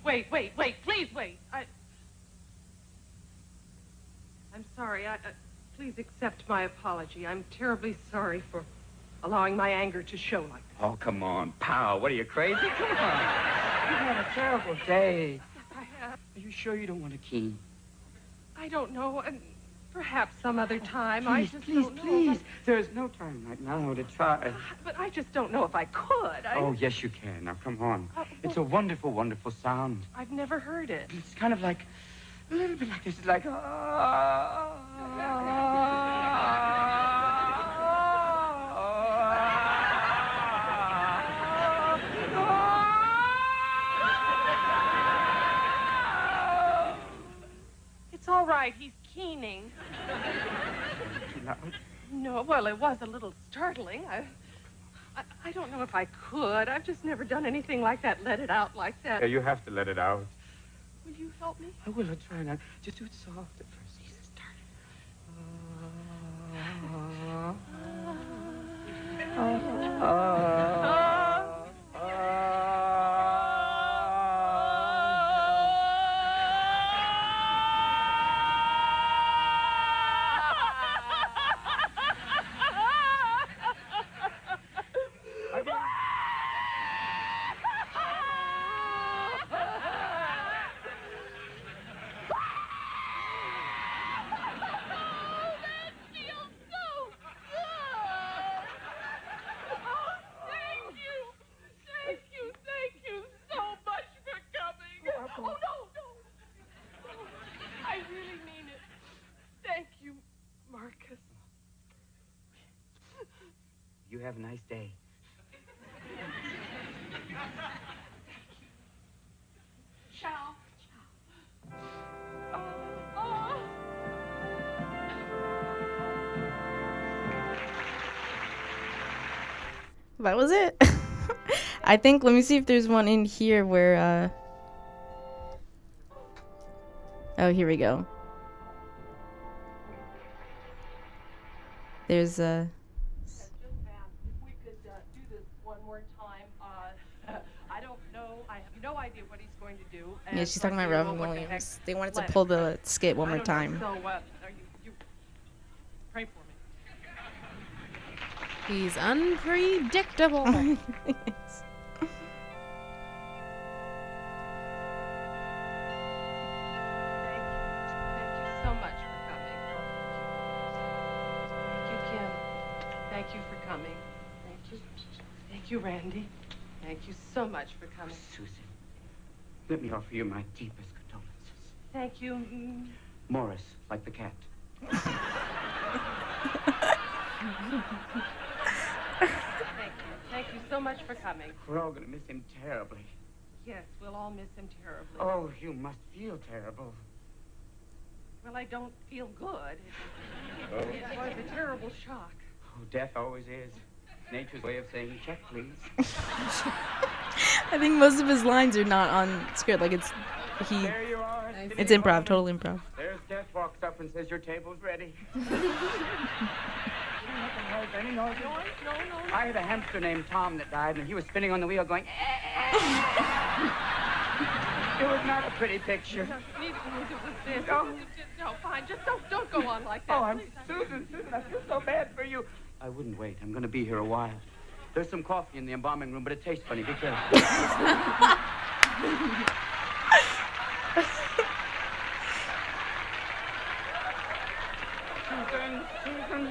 Wait. Please wait. I'm sorry. Please accept my apology. I'm terribly sorry for allowing my anger to show like that. Oh, come on, pal. What are you, crazy? Come on. You've had a terrible day. I have. Are you sure you don't want to keen? I don't know. Perhaps some other time. Please, please, don't know. please. There's no time right now to try. But I just don't know if I could. Oh, yes, you can. Now, come on. Oh, It's a wonderful, wonderful sound. I've never heard it. It's kind of like, a little bit like this. It's like, It's all right. He's keening. No, well, it was a little startling. I don't know if I could. I've just never done anything like that. Let it out like that. Yeah, you have to let it out. Will you help me? I will. I'll try now. Just do it soft at first. Ease the start. Thank you so much for coming. Oh, no. I really mean it. Thank you, Marcus. You have a nice day. Ciao. That was it. I think, let me see if there's one in here where, oh, here we go. There's a... Just asked if we could do this one more time. I don't know. I have no idea what he's going to do. Yeah, she's talking about Well, Robin what the Williams. heck? They wanted to Let pull it the skit one I more don't know. time. So, you pray for me. He's unpredictable. Yes. Thank you so much for coming. Thank you, Kim. Thank you for coming. Thank you. Thank you, Randy. Thank you so much for coming. Susan, let me offer you my deepest condolences. Thank you. Morris, like the cat. Thank you so much for coming. We're all going to miss him terribly. Yes, we'll all miss him terribly. Oh, you must feel terrible. Well, I don't feel good. Oh. It was a terrible shock. Oh, death always is. Nature's way of saying, check, please. I think most of his lines are not on script. Like, it's... There you are. It's improv, total improv. There's Death walks up and says, your table's ready. Any noise? No. I had a hamster named Tom that died, and he was spinning on the wheel going, It was not a pretty picture. Neither was this. Oh. No, fine. Just don't go on like that. Oh, I'm please. Susan, I feel so bad for you. I wouldn't wait. I'm going to be here a while. There's some coffee in the embalming room, but it tastes funny. Be careful. Susan,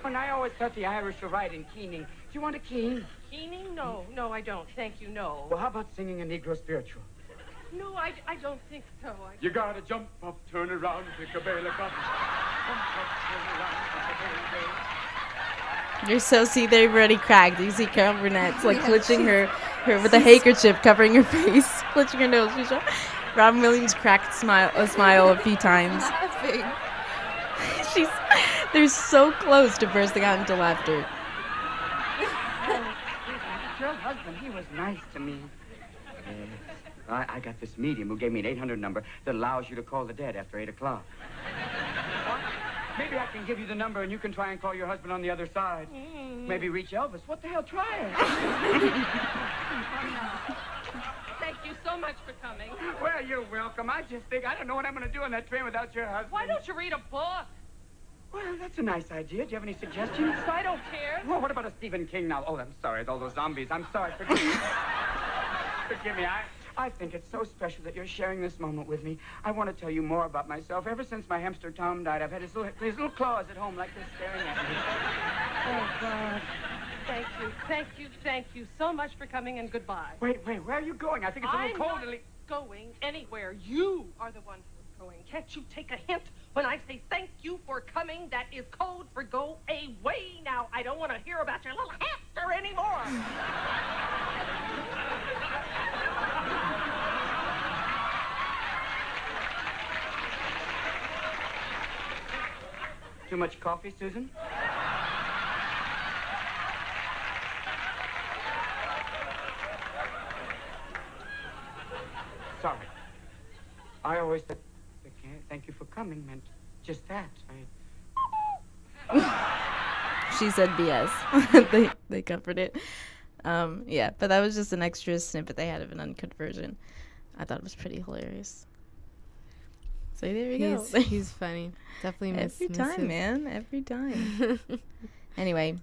when I always thought the Irish were right in keening. Do you want a keen? Keening? No, I don't. Thank you, no. Well, how about singing a Negro spiritual? No, I don't think so. You gotta jump up, turn around, pick a bale of cotton. Jump up, turn around, pick a bale. You're so, see, they've already cracked. You see Carol Burnett's like clutching her with a handkerchief covering her face, clutching her nose. Robin Williams cracked a smile a few times. They're so close to bursting out into laughter. Your husband, he was nice to me. Yes. I got this medium who gave me an 800 number that allows you to call the dead after 8 o'clock. Maybe I can give you the number and you can try and call your husband on the other side. Maybe reach Elvis. What the hell? Try it. Thank you so much for coming. Well, you're welcome. I just think I don't know what I'm going to do on that train without your husband. Why don't you read a book? Well, that's a nice idea. Do you have any suggestions? I don't care. Well, what about a Stephen King novel? Oh, I'm sorry. All those zombies. I'm sorry. Forgive me. Forgive me. I think it's so special that you're sharing this moment with me. I want to tell you more about myself. Ever since my hamster Tom died, I've had his little claws at home like this staring at me. Oh, God. Thank you so much for coming, and goodbye. Wait, where are you going? I think it's a little I'm cold not to leave. going anywhere. You are the one who's going. Can't you take a hint when I say thank you for coming? That is code for go away now. I don't want to hear about your little hamster anymore. Too much coffee, Susan? Sorry. I always said, thank you for coming meant just that. She said BS. they covered it. Yeah, but that was just an extra snippet they had of an uncut version. I thought it was pretty hilarious. So there you go. He's funny. Definitely Every time, man. Every time. Anyway,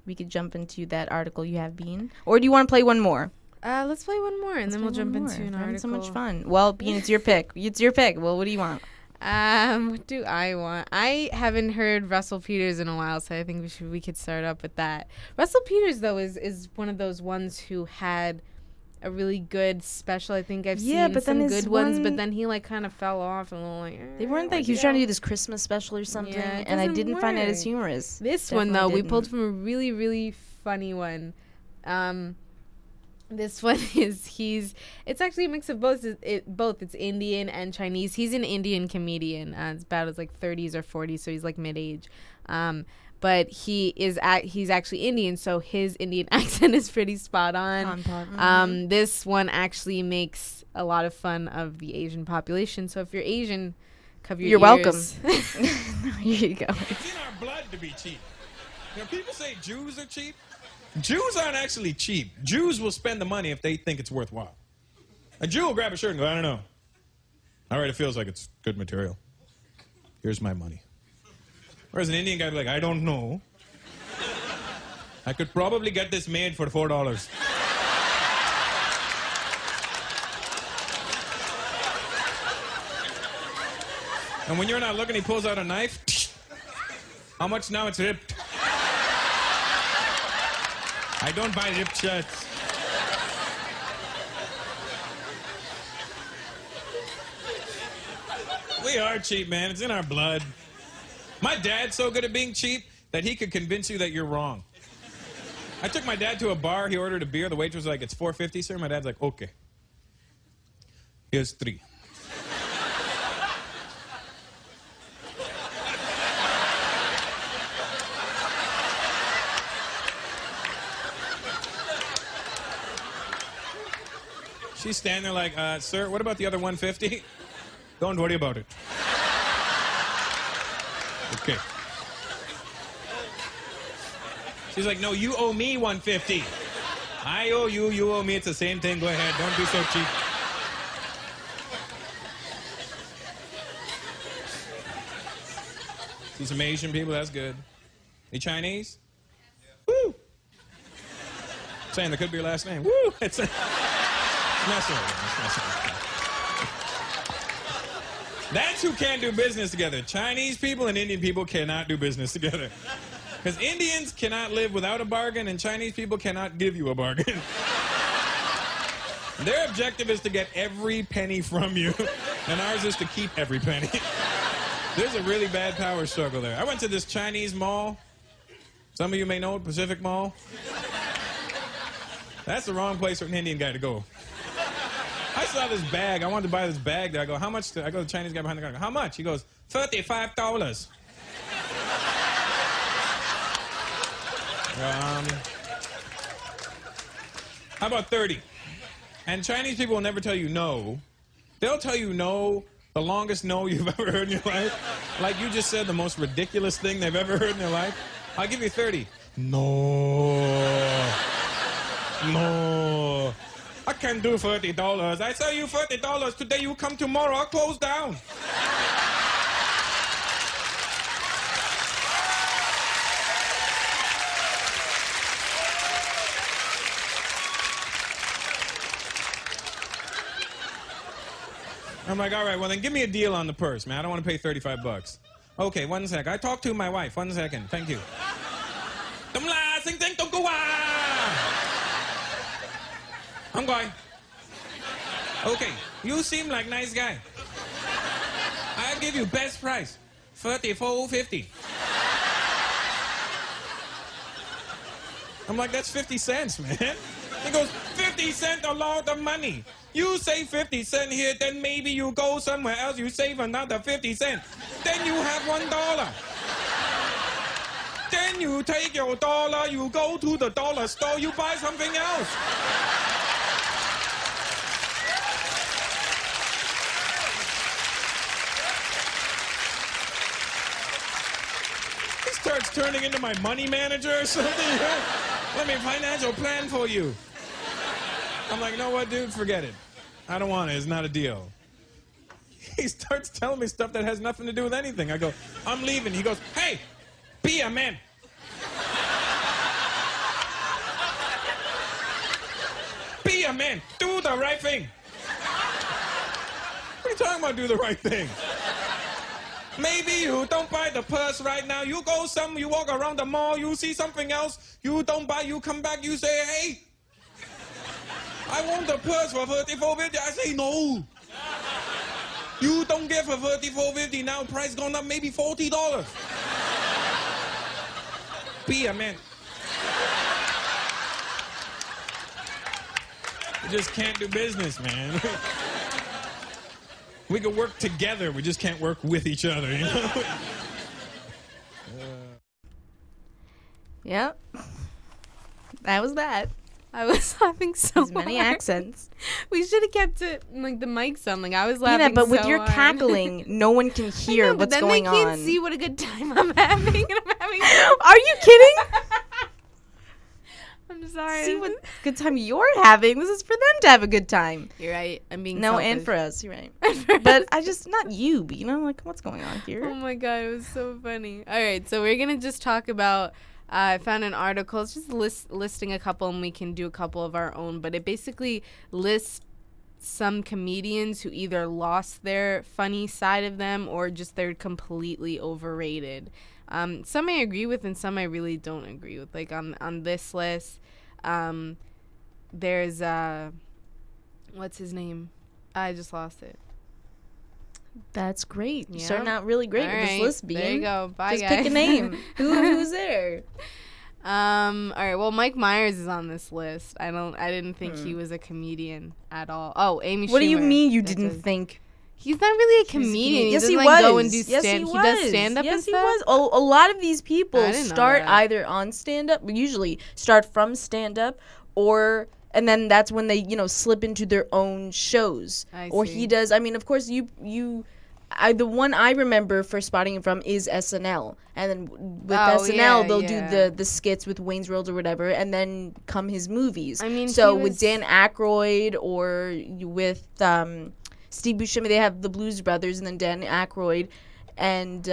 we could jump into that article you have, Bean. Or do you want to play one more? Let's play one more, and then we'll jump into an We're having article. so much fun. Well, Bean, it's your pick. It's your pick. Well, what do you want? What do I want? I haven't heard Russell Peters in a while, so I think we could start up with that. Russell Peters, though, is one of those ones who had a really good special. I think I've seen but some then good ones, but then he like kind of fell off a little. Like they weren't like he was trying to do this Christmas special or something, Yeah, it and I doesn't didn't find it as work. humorous. This one though, Definitely we didn't. pulled from a really, really funny one. This one is it's actually a mix of both. It's Indian and Chinese. He's an Indian comedian. It's about his like 30s or 40s, so he's like mid-age. But he's actually Indian, so his Indian accent is pretty spot on. This one actually makes a lot of fun of the Asian population. So if you're Asian, cover your You're ears. welcome. Here you go. It's in our blood to be cheap. You know, people say Jews are cheap. Jews aren't actually cheap. Jews will spend the money if they think it's worthwhile. A Jew will grab a shirt and go, I don't know. All right, it feels like it's good material. Here's my money. Whereas an Indian guy would be like, I don't know. I could probably get this made for $4. And when you're not looking, he pulls out a knife. How much now? It's ripped. I don't buy ripped shirts. We are cheap, man. It's in our blood. My dad's so good at being cheap that he could convince you that you're wrong. I took my dad to a bar. He ordered a beer. The waitress was like, it's $4.50, sir. My dad's like, okay. Here's $3. She's standing there like, sir, what about the other $1.50? Don't worry about it. Okay. She's like, no, you owe me $1.50. I owe you, you owe me. It's the same thing. Go ahead. Don't be so cheap. See some Asian people? That's good. You Chinese? Woo! Saying that could be your last name. Woo! It's That's who can't do business together. Chinese people and Indian people cannot do business together. Because Indians cannot live without a bargain, and Chinese people cannot give you a bargain. Their objective is to get every penny from you, and ours is to keep every penny. There's a really bad power struggle there. I went to this Chinese mall. Some of you may know it, Pacific Mall. That's the wrong place for an Indian guy to go. I saw this bag. I wanted to buy this bag there. I go, how much? I go to the Chinese guy behind the counter. How much? He goes, $35. How about 30? And Chinese people will never tell you no. They'll tell you no the longest no you've ever heard in your life. Like you just said the most ridiculous thing they've ever heard in their life. I'll give you 30. No. No. I can't do $30. I sell you $30 today. You come tomorrow. I'll close down. I'm like, all right, well then give me a deal on the purse, man. I don't want to pay $35. Okay, 1 sec. I talked to my wife. 1 second. Thank you. Tấm la xinh xinh tung cú à. I'm going. Okay, you seem like nice guy. I'll give you best price. 34.50. I'm like, that's 50 cents, man. He goes, 50 cents a lot of money. You save 50 cents here, then maybe you go somewhere else, you save another 50 cents. Then you have $1. Then you take your dollar, you go to the dollar store, you buy something else. He starts turning into my money manager or something. Let me financial plan for you. I'm like, you know what, dude? Forget it. I don't want it. It's not a deal. He starts telling me stuff that has nothing to do with anything. I go, I'm leaving. He goes, hey, be a man. Be a man. Do the right thing. What are you talking about, do the right thing? Maybe you don't buy the purse right now. You go you walk around the mall, you see something else, you don't buy, you come back, you say, hey, I want the purse for $34.50. I say, no. You don't get for $34.50 now, price gone up maybe $40. Be a man. We just can't do business, man. We can work together, we just can't work with each other, you know? Yep. That was that. I was laughing so As many hard. accents. We should have kept it like the mics on. Like I was laughing. Yeah, but with so your hard. cackling, no one can I hear know, but what's then going they on. can't see what a good time I'm having, and I'm having. Are you kidding? I'm sorry. See what good time you're having. This is for them to have a good time. You're right. I'm being No, selfish. and for us, you're right. For But us. I just not you, but you know, like what's going on here? Oh my god, it was so funny. All right, so we're gonna just talk about. I found an article. It's just listing a couple, and we can do a couple of our own. But it basically lists some comedians who either lost their funny side of them or just they're completely overrated. Some I agree with, and some I really don't agree with. Like on this list, there's what's his name? I just lost it. That's great. You're Yeah. starting out really great All with this right, list, Bean. there you go. Bye, Just guys. pick a name. Who's there? All right. Well, Mike Myers is on this list. I didn't think he was a comedian at all. Oh, Amy Schumer. What do you mean you That didn't does- think? He's not really a comedian. Yes, he he doesn't was. like go and do Yes, stand. he He does was. stand up yes, and he stuff. was. A lot of these people I didn't know start that. either on stand up, usually start from stand up, and then that's when they slip into their own shows. I Or see. he does. I mean, of course, the one I remember for spotting him from is SNL, and then with SNL yeah, they'll yeah. do the skits with Wayne's World or whatever, and then come his movies. I mean, so he with was- Dan Aykroyd or with Steve Buscemi, they have the Blues Brothers, and then Dan Aykroyd, and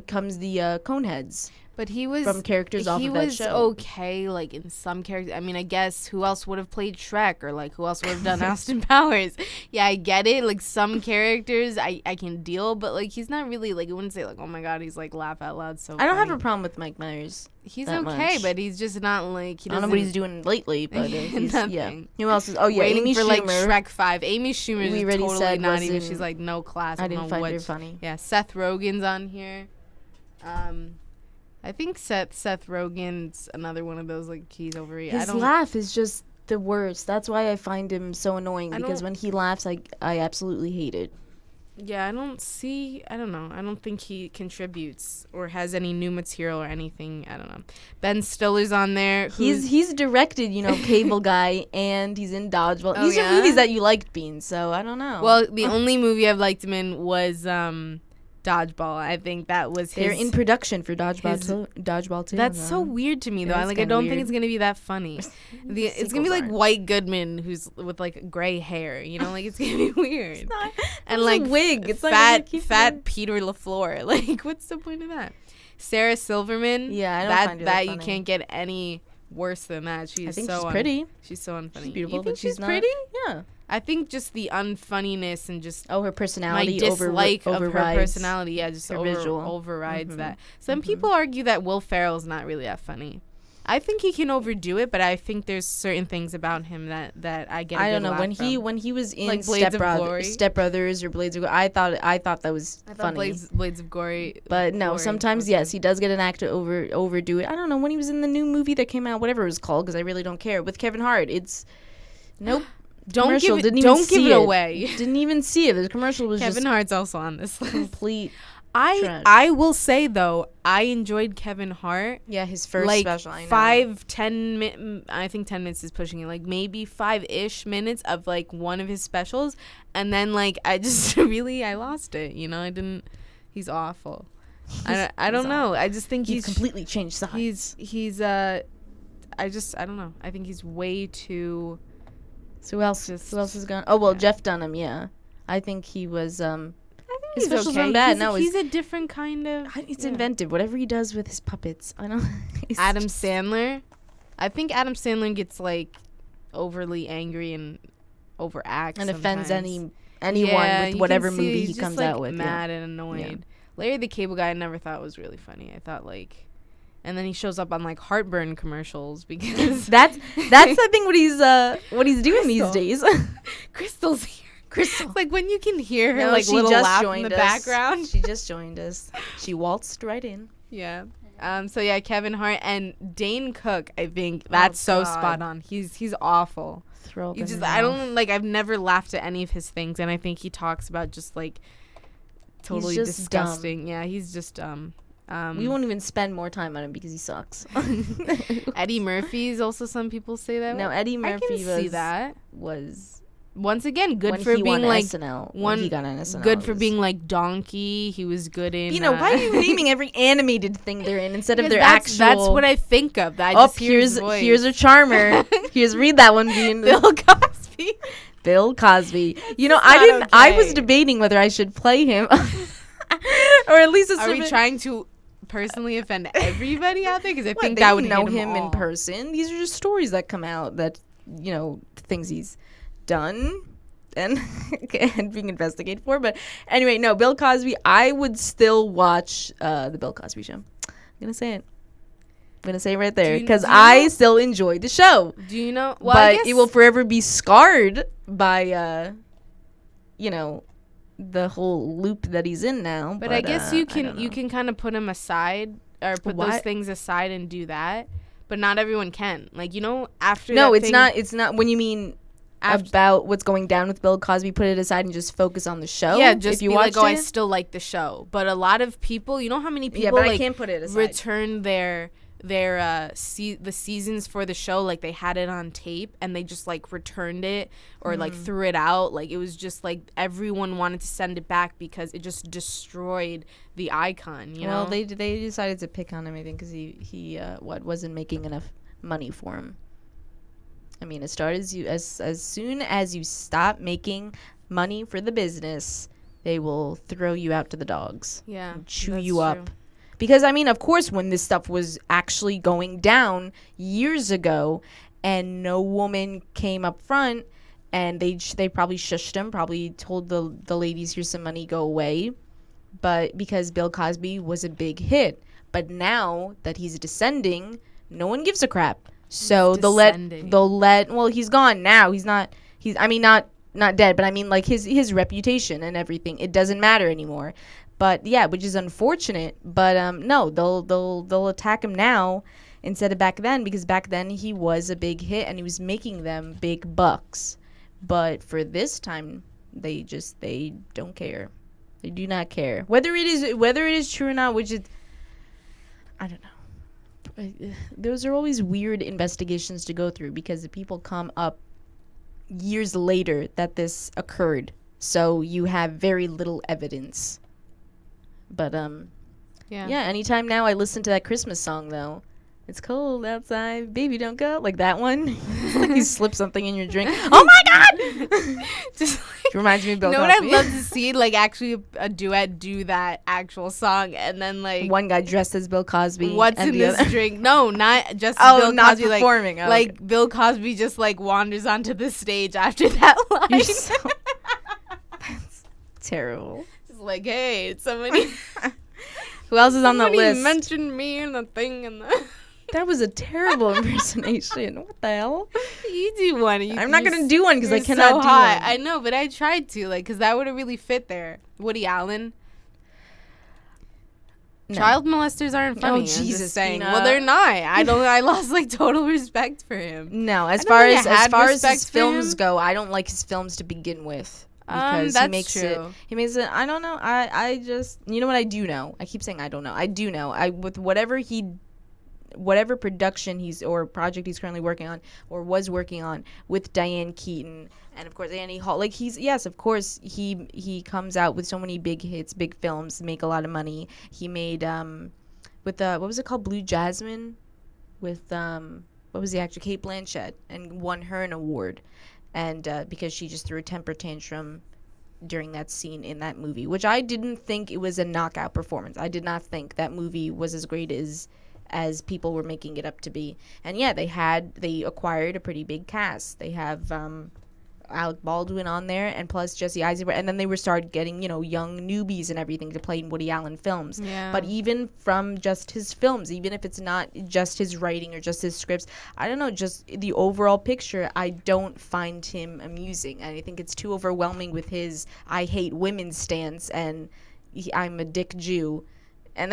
comes the Coneheads. But he was from characters off he of that was show. okay, like in some characters. I mean, I guess who else would have played Shrek, or like who else would have done Austin Powers? Yeah, I get it. Like some characters I can deal, but like he's not really like I wouldn't say like oh my god he's like laugh out loud so. I don't have funny. a problem with Mike Myers. He's that okay, much. but he's just not like he I don't doesn't. know what he's doing lately, but he's, yeah. Nothing. Who else is? Oh yeah, Waiting Amy for Schumer. like Shrek 5. Amy Schumer We is already totally said not even. wasn't- She's like no class. I don't didn't know find what her funny. Yeah, Seth Rogen's on here. I think Seth Rogen's another one of those like he's overrated. His laugh is just the worst. That's why I find him so annoying, I because don't- when he laughs, I absolutely hate it. Yeah, I don't know. I don't think he contributes or has any new material or anything. I don't know. Ben Stiller's on there. He's directed, Cable Guy, and he's in Dodgeball. Oh, These are yeah? movies that you liked, Bean. So I don't know. Well, the only movie I've liked him in was Dodgeball. I think that was his. they're in production for Dodgeball. his- Dodgeball too. That's so weird to me, though. It I is I kinda don't think weird. it's gonna be that funny. It's gonna be sequels like aren't. White Goodman, who's with like gray hair. Like it's gonna be weird. And a like wig. It's not gonna fat, keep fat it. Peter LaFleur. Like, what's the point of that? Sarah Silverman. Yeah, I don't that find her that you funny. can't get any worse than that. She's I think so she's pretty. She's so unfunny. She's beautiful, You think but she's she's not. pretty? Yeah. I think just the unfunniness and just her my personality dislike of her overrides personality, just her visual. overrides that. Some people argue that Will Ferrell's not really that funny. I think he can overdo it, but I think there's certain things about him that I get. I don't know laugh when he was in Like Blades of Glory? Step Brothers or Blades of Glory. I thought that was funny. Blades of Glory. But no, Glory sometimes was yes, he does get an actor overdo it. I don't know when he was in the new movie that came out, whatever it was called, because I really don't care. With Kevin Hart, it's nope. Don't give it. Didn't even Don't give see it away. Didn't even see it. The commercial was Kevin just Hart's also on this list. complete. trash. I will say though, I enjoyed Kevin Hart. Yeah, his first like special. I know. 5-10 minutes. I think 10 minutes is pushing it. Like maybe 5-ish minutes of like one of his specials, and then like I just I lost it. You know, I didn't. He's awful. I don't know. I just think He's completely changed sides. He's I don't know. I think he's way too. So who else is gone? Oh well, Jeff Dunham. Yeah, I think he was. His He's specials okay. weren't bad. He's a different kind of. It's inventive. Whatever he does with his puppets, I don't. Adam Sandler. I think Adam Sandler gets like overly angry and overacts and offends sometimes. anyone Yeah, with you whatever can see movie he's he just, comes like, out with. mad and annoyed. Yeah. Larry the Cable Guy I never thought was really funny. I thought like, and then he shows up on like heartburn commercials because That's I think what he's doing these days. Crystal's here. Crystal. It's like when you can hear her No, like she little just laugh joined in the us. background. She just joined us. She waltzed right in. Yeah. So yeah, Kevin Hart and Dane Cook. I think that's so God. spot on. He's awful. Throw up You in just her I mouth. don't like. I've never laughed at any of his things, and I think he talks about just like totally just disgusting. Yeah, he's just dumb. We won't even spend more time on him because he sucks. Eddie Murphy's also some people say that. No, Eddie I Murphy can see that. was Once again, good when for he being won like SNL. one. When he got on SNL. Good it for was- being like Donkey. He was good in. You know, why are you naming every animated thing they're in instead of because their that's, actual? That's what I think of. I Oh, just hear his voice. here's a charmer. Read that one, Bean. Bill Cosby. Bill Cosby. You know, just I not didn't. I was okay. debating whether I should play him, or at least. Are we trying to personally offend everybody out there? Because I think they that would know hit him in all. person. These are just stories that come out that things he's done and being investigated for. But anyway, no, Bill Cosby. I would still watch the Bill Cosby show. I'm gonna say it. I'm gonna say it right there because do you I know- still enjoy the show. Do you know? Well, I But guess it will forever be scarred by the whole loop that he's in now. But I guess you don't know. can kind of put him aside or put those What? things aside and do that. But not everyone can. Like after No, that it's thing- not. It's not. When you mean After- about what's going down with Bill Cosby, put it aside and just focus on the show. Yeah, just if you be like, watched I it. still like the show. But a lot of people, you know how many people Yeah, but I like can't put it aside. return their the seasons for the show, like they had it on tape and they just like returned it or like threw it out. Like it was just like everyone wanted to send it back because it just destroyed the icon. You Well, know, they decided to pick on him, I think, because he wasn't making enough money for him. I mean, as soon as you stop making money for the business, they will throw you out to the dogs. yeah, And chew that's you true. up. Because, I mean, of course, when this stuff was actually going down years ago and no woman came up front and they probably shushed him, probably told the ladies, here's some money, go away. But because Bill Cosby was a big hit. But now that he's descending, no one gives a crap. So they'll let, well, he's gone now. Not dead, but I mean, like, his reputation and everything, it doesn't matter anymore. But yeah, which is unfortunate. But no, they'll attack him now instead of back then, because back then he was a big hit and he was making them big bucks. But for this time, they don't care. They do not care whether it is true or not. Which is, I don't know. Those are always weird investigations to go through because the people come up years later that this occurred, so you have very little evidence. But yeah. Anytime now I listen to that Christmas song though, it's cold outside, baby don't go, like that one. It's like you slip something in your drink. Oh my God! just She reminds me of Bill You know Cosby. what I'd love to see? Like, actually a duet do that actual song, and then like One guy dressed as Bill Cosby. what's and in the this other- drink? No, not just Oh, Bill not Cosby. performing. Like, Oh, like okay. Bill Cosby just like wanders onto the stage after that line. You're so that's terrible. Just like, hey, somebody, Who else is on the somebody list? mentioned me in the thing and the. That was a terrible impersonation. What the hell? You do one. I'm not gonna do one because I you're cannot so do hot. one. I know, but I tried to, like, because that would have really fit there. Woody Allen. No. Child molesters aren't funny. I'm just Jesus, saying. Ina. Well, they're not. I lost like total respect for him. No, as I don't far think as I as had far as respect his for films him. go, I don't like his films to begin with because he That's makes true. he makes it. I don't know. I just you know what I do know. I keep saying I don't know. I do know. I with whatever production he's or project he's currently working on or was working on with Diane Keaton and of course Annie Hall. Like yes, of course he comes out with so many big hits, big films, make a lot of money. He made with what was it called, Blue Jasmine, with what was the actor, Kate Blanchett, and won her an award, and because she just threw a temper tantrum during that scene in that movie, which I didn't think it was a knockout performance. I did not think that movie was as great as people were making it up to be. And yeah, they acquired a pretty big cast. They have Alec Baldwin on there, and plus Jesse Eisenberg, and then they started getting young newbies and everything to play in Woody Allen films. Yeah. But even from just his films, even if it's not just his writing or just his scripts, I don't know, just the overall picture, I don't find him amusing, and I think it's too overwhelming with his I hate women stance and I'm a dick Jew. And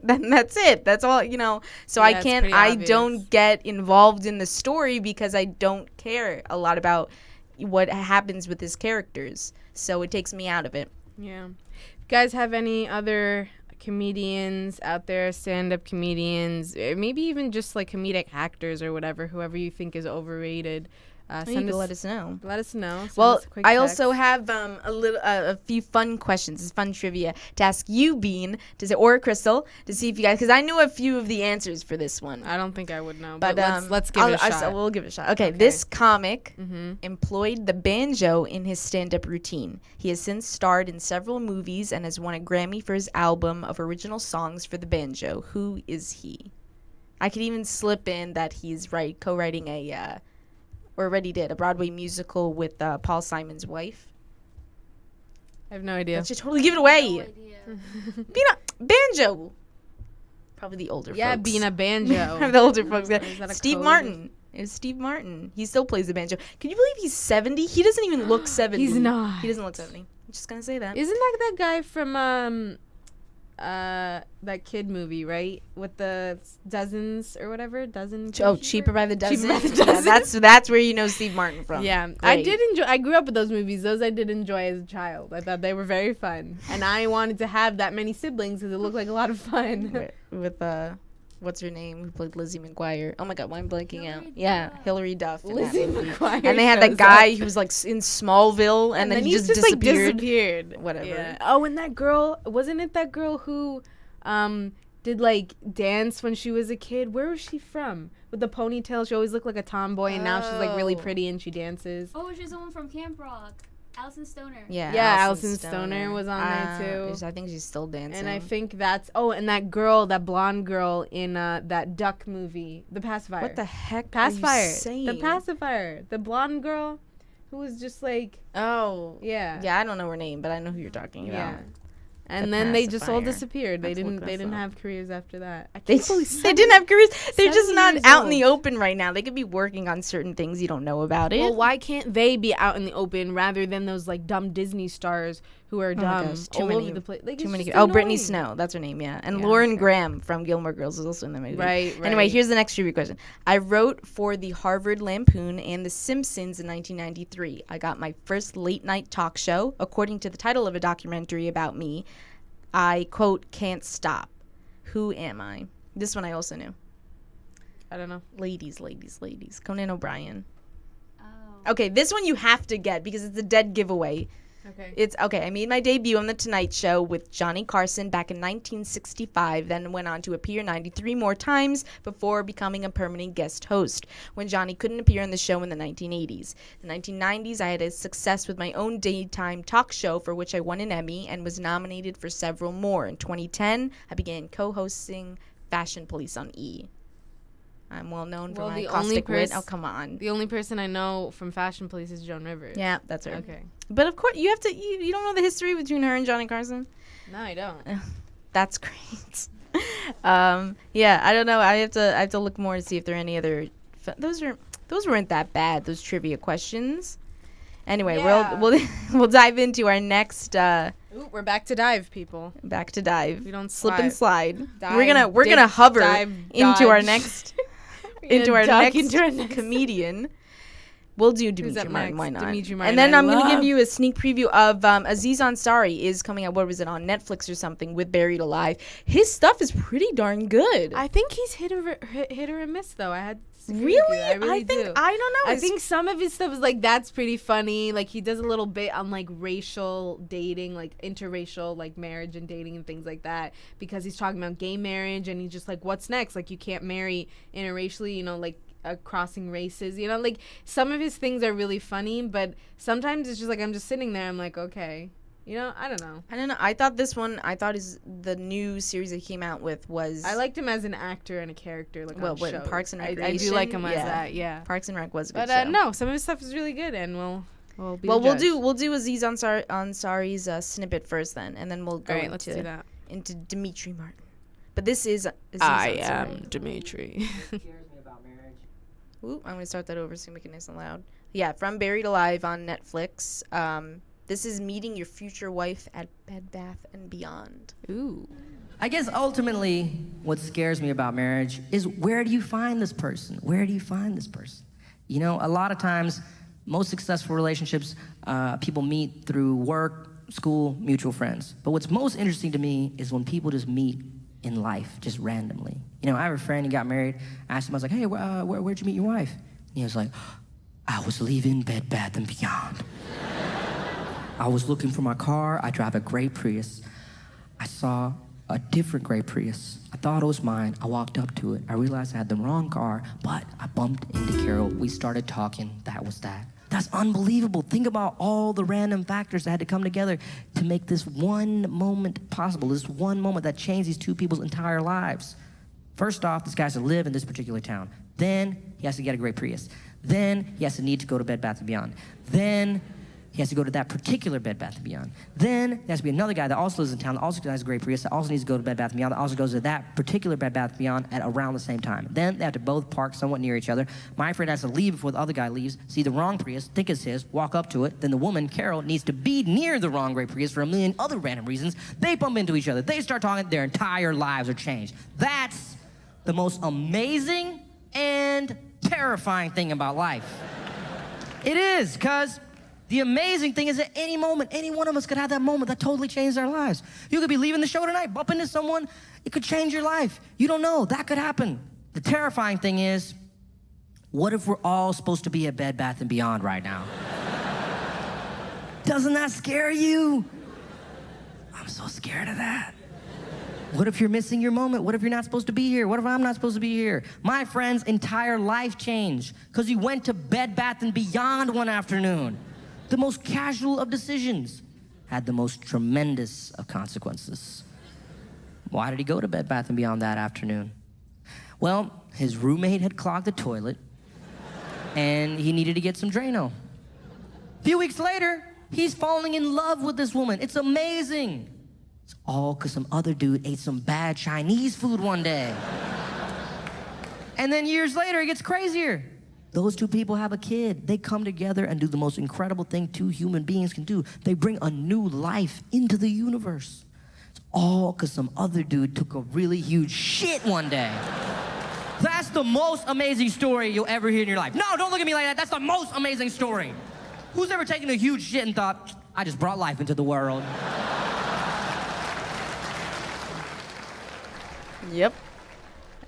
then that's it. That's all, So Yeah, I it's can't. pretty I obvious. don't get involved in the story because I don't care a lot about what happens with his characters. So it takes me out of it. Yeah. You guys have any other comedians out there, stand-up comedians, maybe even just like comedic actors or whatever, whoever you think is overrated? You can let us know. Let us know. Send Well, us a quick I text. also have a few fun questions, fun trivia to ask you, Bean, or Crystal, to see if you guys, because I knew a few of the answers for this one. I don't think I would know, But let's give it a shot. We'll give it a shot. Okay, this comic employed the banjo in his stand-up routine. He has since starred in several movies and has won a Grammy for his album of original songs for the banjo. Who is he? I could even slip in that he's co-writing or already did, a Broadway musical with Paul Simon's wife. I have no idea. That should totally give it away. No idea. Banjo. Probably the older Yeah, folks. being a banjo. The older folks. Or is that a Steve code? Martin. It was Steve Martin. He still plays the banjo. Can you believe he's 70? He doesn't even look 70. He's not. He doesn't look 70. I'm just going to say that. Isn't that guy from that kid movie, right? With the dozens or whatever, Cheaper by the Dozen. by the Yeah, Dozen. that's where you know Steve Martin from. Yeah, I Great. did enjoy. I grew up with those movies. Those I did enjoy as a child. I thought they were very fun, and I wanted to have that many siblings because it looked like a lot of fun. With what's her name? Who played Lizzie McGuire? Oh my God, why am I blanking out? Hilary Yeah, Duff. Hilary Duff. in that Lizzie movie. McGuire. And they had that shows guy up. who was like in Smallville, and then he just disappeared. Whatever. Yeah. Oh, and that girl, wasn't it that girl who did like dance when she was a kid? Where was she from? With the ponytail, she always looked like a tomboy, and now she's like really Oh. pretty and she dances. Oh, she's the one from Camp Rock. Allison Stoner. Yeah, Allison Stoner was on there, too. I think she's still dancing. And I think that's and that girl, that blonde girl in that duck movie, The Pacifier. what the heck Pacifier? are you saying? The Pacifier, the blonde girl, who was just like Oh, yeah. I don't know her name, but I know who you're talking about. Yeah. And The then they just all Pacifier. disappeared. They Let's look didn't this up. have careers after that. I They, can't believe they didn't have careers. They're just 70 not years out in the old. open right now. They could be working on certain things you don't know about it. Well, why can't they be out in the open rather than those like dumb Disney stars who are Oh my dumb gosh, all over the place? Like, Too it's many. just Oh, Brittany annoying. Snow. That's her name. Yeah, and Yeah, Lauren okay. Graham from Gilmore Girls is also in the movie. Right. Anyway, here's the next trivia question. I wrote for the Harvard Lampoon and The Simpsons in 1993. I got my first late night talk show, according to the title of a documentary about me. I, quote, can't stop. Who am I? This one I also knew. I don't know. Ladies. Conan O'Brien. Oh. Okay, this one you have to get because it's a dead giveaway. Okay. It's okay. I made my debut on The Tonight Show with Johnny Carson back in 1965, then went on to appear 93 more times before becoming a permanent guest host when Johnny couldn't appear on the show in the 1980s. In the 1990s, I had a success with my own daytime talk show for which I won an Emmy and was nominated for several more. In 2010, I began co-hosting Fashion Police on E! I'm well known for my caustic wit. Oh, come on. The only person I know from Fashion Police is Joan Rivers. Yeah, that's her. Okay. But of course, you have to. You don't know the history between her and Johnny Carson? No, I don't. That's great. Yeah, I don't know. I have to look more to see if there are any other. Those weren't that bad. Those trivia questions. Anyway, Yeah. we'll dive into our next. Ooh, we're back to dive, people. Back to dive. We don't slip and slide. Dive, we're gonna hover dive, into our dodge. next Into our next comedian. We'll do Who's Dimitri up Martin. next? Why not? Dimitri Martin, And then I I'm gonna give love. you a sneak preview of Aziz Ansari is coming out. What was it on Netflix or something with Buried Alive? His stuff is pretty darn good. I think he's hit or miss though. I had to disagree with Really? you. I really think do. I don't know. I It's- think some of his stuff is like that's pretty funny. Like he does a little bit on like racial dating, like interracial, like marriage and dating and things like that. Because he's talking about gay marriage and he's just like, what's next? Like you can't marry interracially, you know, like crossing races. You know, like some of his things are really funny, but sometimes it's just like I'm just sitting there. I'm like, okay, you know, I don't know. I thought the new series that he came out with was. I liked him as an actor and a character. Like on what, shows. Parks and I Recreation. do like him as Yeah. that. Yeah. Parks and Rec was a good But show. no, some of his stuff is really good, and we'll be. Well, the judge. we'll do Aziz Ansari's snippet first, then, and then we'll go All right, let's do into that. Dimitri Martin. But this is Aziz I Ansari. am Dimitri. Ooh, I'm gonna start that over so you can make it nice and loud. Yeah, from Buried Alive on Netflix. This is meeting your future wife at Bed Bath and Beyond. Ooh. I guess ultimately what scares me about marriage is where do you find this person? Where do you find this person? You know, a lot of times, most successful relationships, people meet through work, school, mutual friends. But what's most interesting to me is when people just meet in life, just randomly. You know, I have a friend, he got married. I asked him, I was like, hey, where'd you meet your wife? And he was like, I was leaving Bed Bath & Beyond. I was looking for my car. I drive a gray Prius. I saw a different gray Prius. I thought it was mine. I walked up to it. I realized I had the wrong car, but I bumped into Carol. We started talking. That was that. That's unbelievable. Think about all the random factors that had to come together to make this one moment possible, this one moment that changed these two people's entire lives. First off, this guy has to live in this particular town. Then he has to get a gray Prius. Then he has to need to go to Bed Bath & Beyond. Then he has to go to that particular Bed Bath & Beyond. Then there has to be another guy that also lives in town, that also has a great Prius, that also needs to go to Bed Bath & Beyond, that also goes to that particular Bed Bath & Beyond at around the same time. Then they have to both park somewhat near each other. My friend has to leave before the other guy leaves, see the wrong Prius, think it's his, walk up to it. Then the woman, Carol, needs to be near the wrong gray Prius for a million other random reasons. They bump into each other. They start talking. Their entire lives are changed. That's the most amazing and terrifying thing about life. It is, because the amazing thing is at any moment, any one of us could have that moment that totally changed our lives. You could be leaving the show tonight, bump into someone, it could change your life. You don't know, that could happen. The terrifying thing is, what if we're all supposed to be at Bed Bath & Beyond right now? Doesn't that scare you? I'm so scared of that. What if you're missing your moment? What if you're not supposed to be here? What if I'm not supposed to be here? My friend's entire life changed because he went to Bed Bath & Beyond one afternoon. The most casual of decisions had the most tremendous of consequences. Why did he go to Bed Bath & Beyond that afternoon? Well, his roommate had clogged the toilet, and he needed to get some Drano. A few weeks later, he's falling in love with this woman. It's amazing. It's all because some other dude ate some bad Chinese food one day. And then years later, it gets crazier. Those two people have a kid. They come together and do the most incredible thing two human beings can do. They bring a new life into the universe. It's all because some other dude took a really huge shit one day. That's the most amazing story you'll ever hear in your life. No, don't look at me like that. That's the most amazing story. Who's ever taken a huge shit and thought, I just brought life into the world? Yep.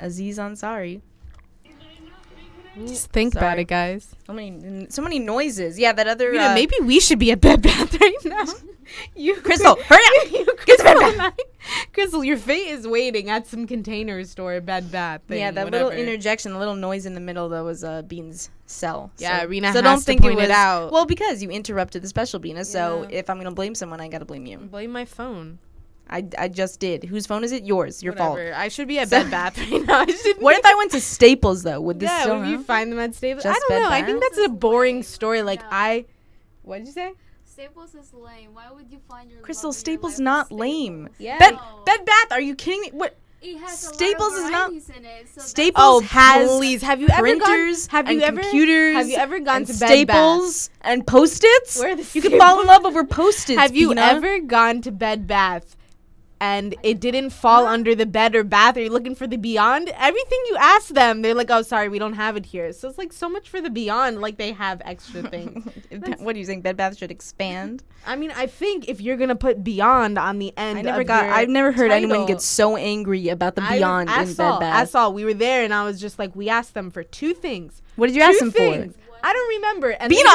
Aziz Ansari. Just think about Sorry. it, guys. So many noises. Yeah, that other. Maybe we should be at Bed Bath right now. You, Crystal, hurry up! You, Get to Bed Crystal, Bath. Crystal, your fate is waiting at some container store, Bed Bath. Thing, Yeah, that whatever. little interjection, the little noise in the middle, that was Bean's cell. Yeah, so, Rena so has don't to think point it it was, out. Well, because you interrupted the special, Bina. So Yeah. if I'm gonna blame someone, I gotta blame you. Blame my phone. I just did. Whose phone is it? Yours. Your Whatever. fault. I should be at So- Bed Bath right now. I should What if I went to Staples though? Would this Yeah, still would you count? find them at Staples? I Just don't Bed know. I think Bath? that's a boring story. Like Yeah. what did you say? Staples is lame. Why would you find your Crystal, love of your Staples life at not Staples? lame. Yeah. Bed Bath? Are you kidding me? What? It has Staples a lot is of not- varieties in it, so Staples has please. Have you ever printers gone? Have you and ever? computers Have you ever gone and to Bed Bath? Staples and Post-its? Where are the You can fall in Staples? love over Post-its. Have you Bina. ever gone to Bed Bath and it didn't fall under the bed or bath? Are you looking for the Beyond? Everything you ask them, they're like, "Oh, sorry, we don't have it here." So it's like so much for the Beyond. Like they have extra things. What do you think? Bed Bath should expand? I mean, I think if you're gonna put Beyond on the end, I've never heard anyone title- get so angry about the Beyond in Bed Bath. I saw. We were there, and I was just like, we asked them for two things. What did you ask Two them things. for? I don't remember. And Bina!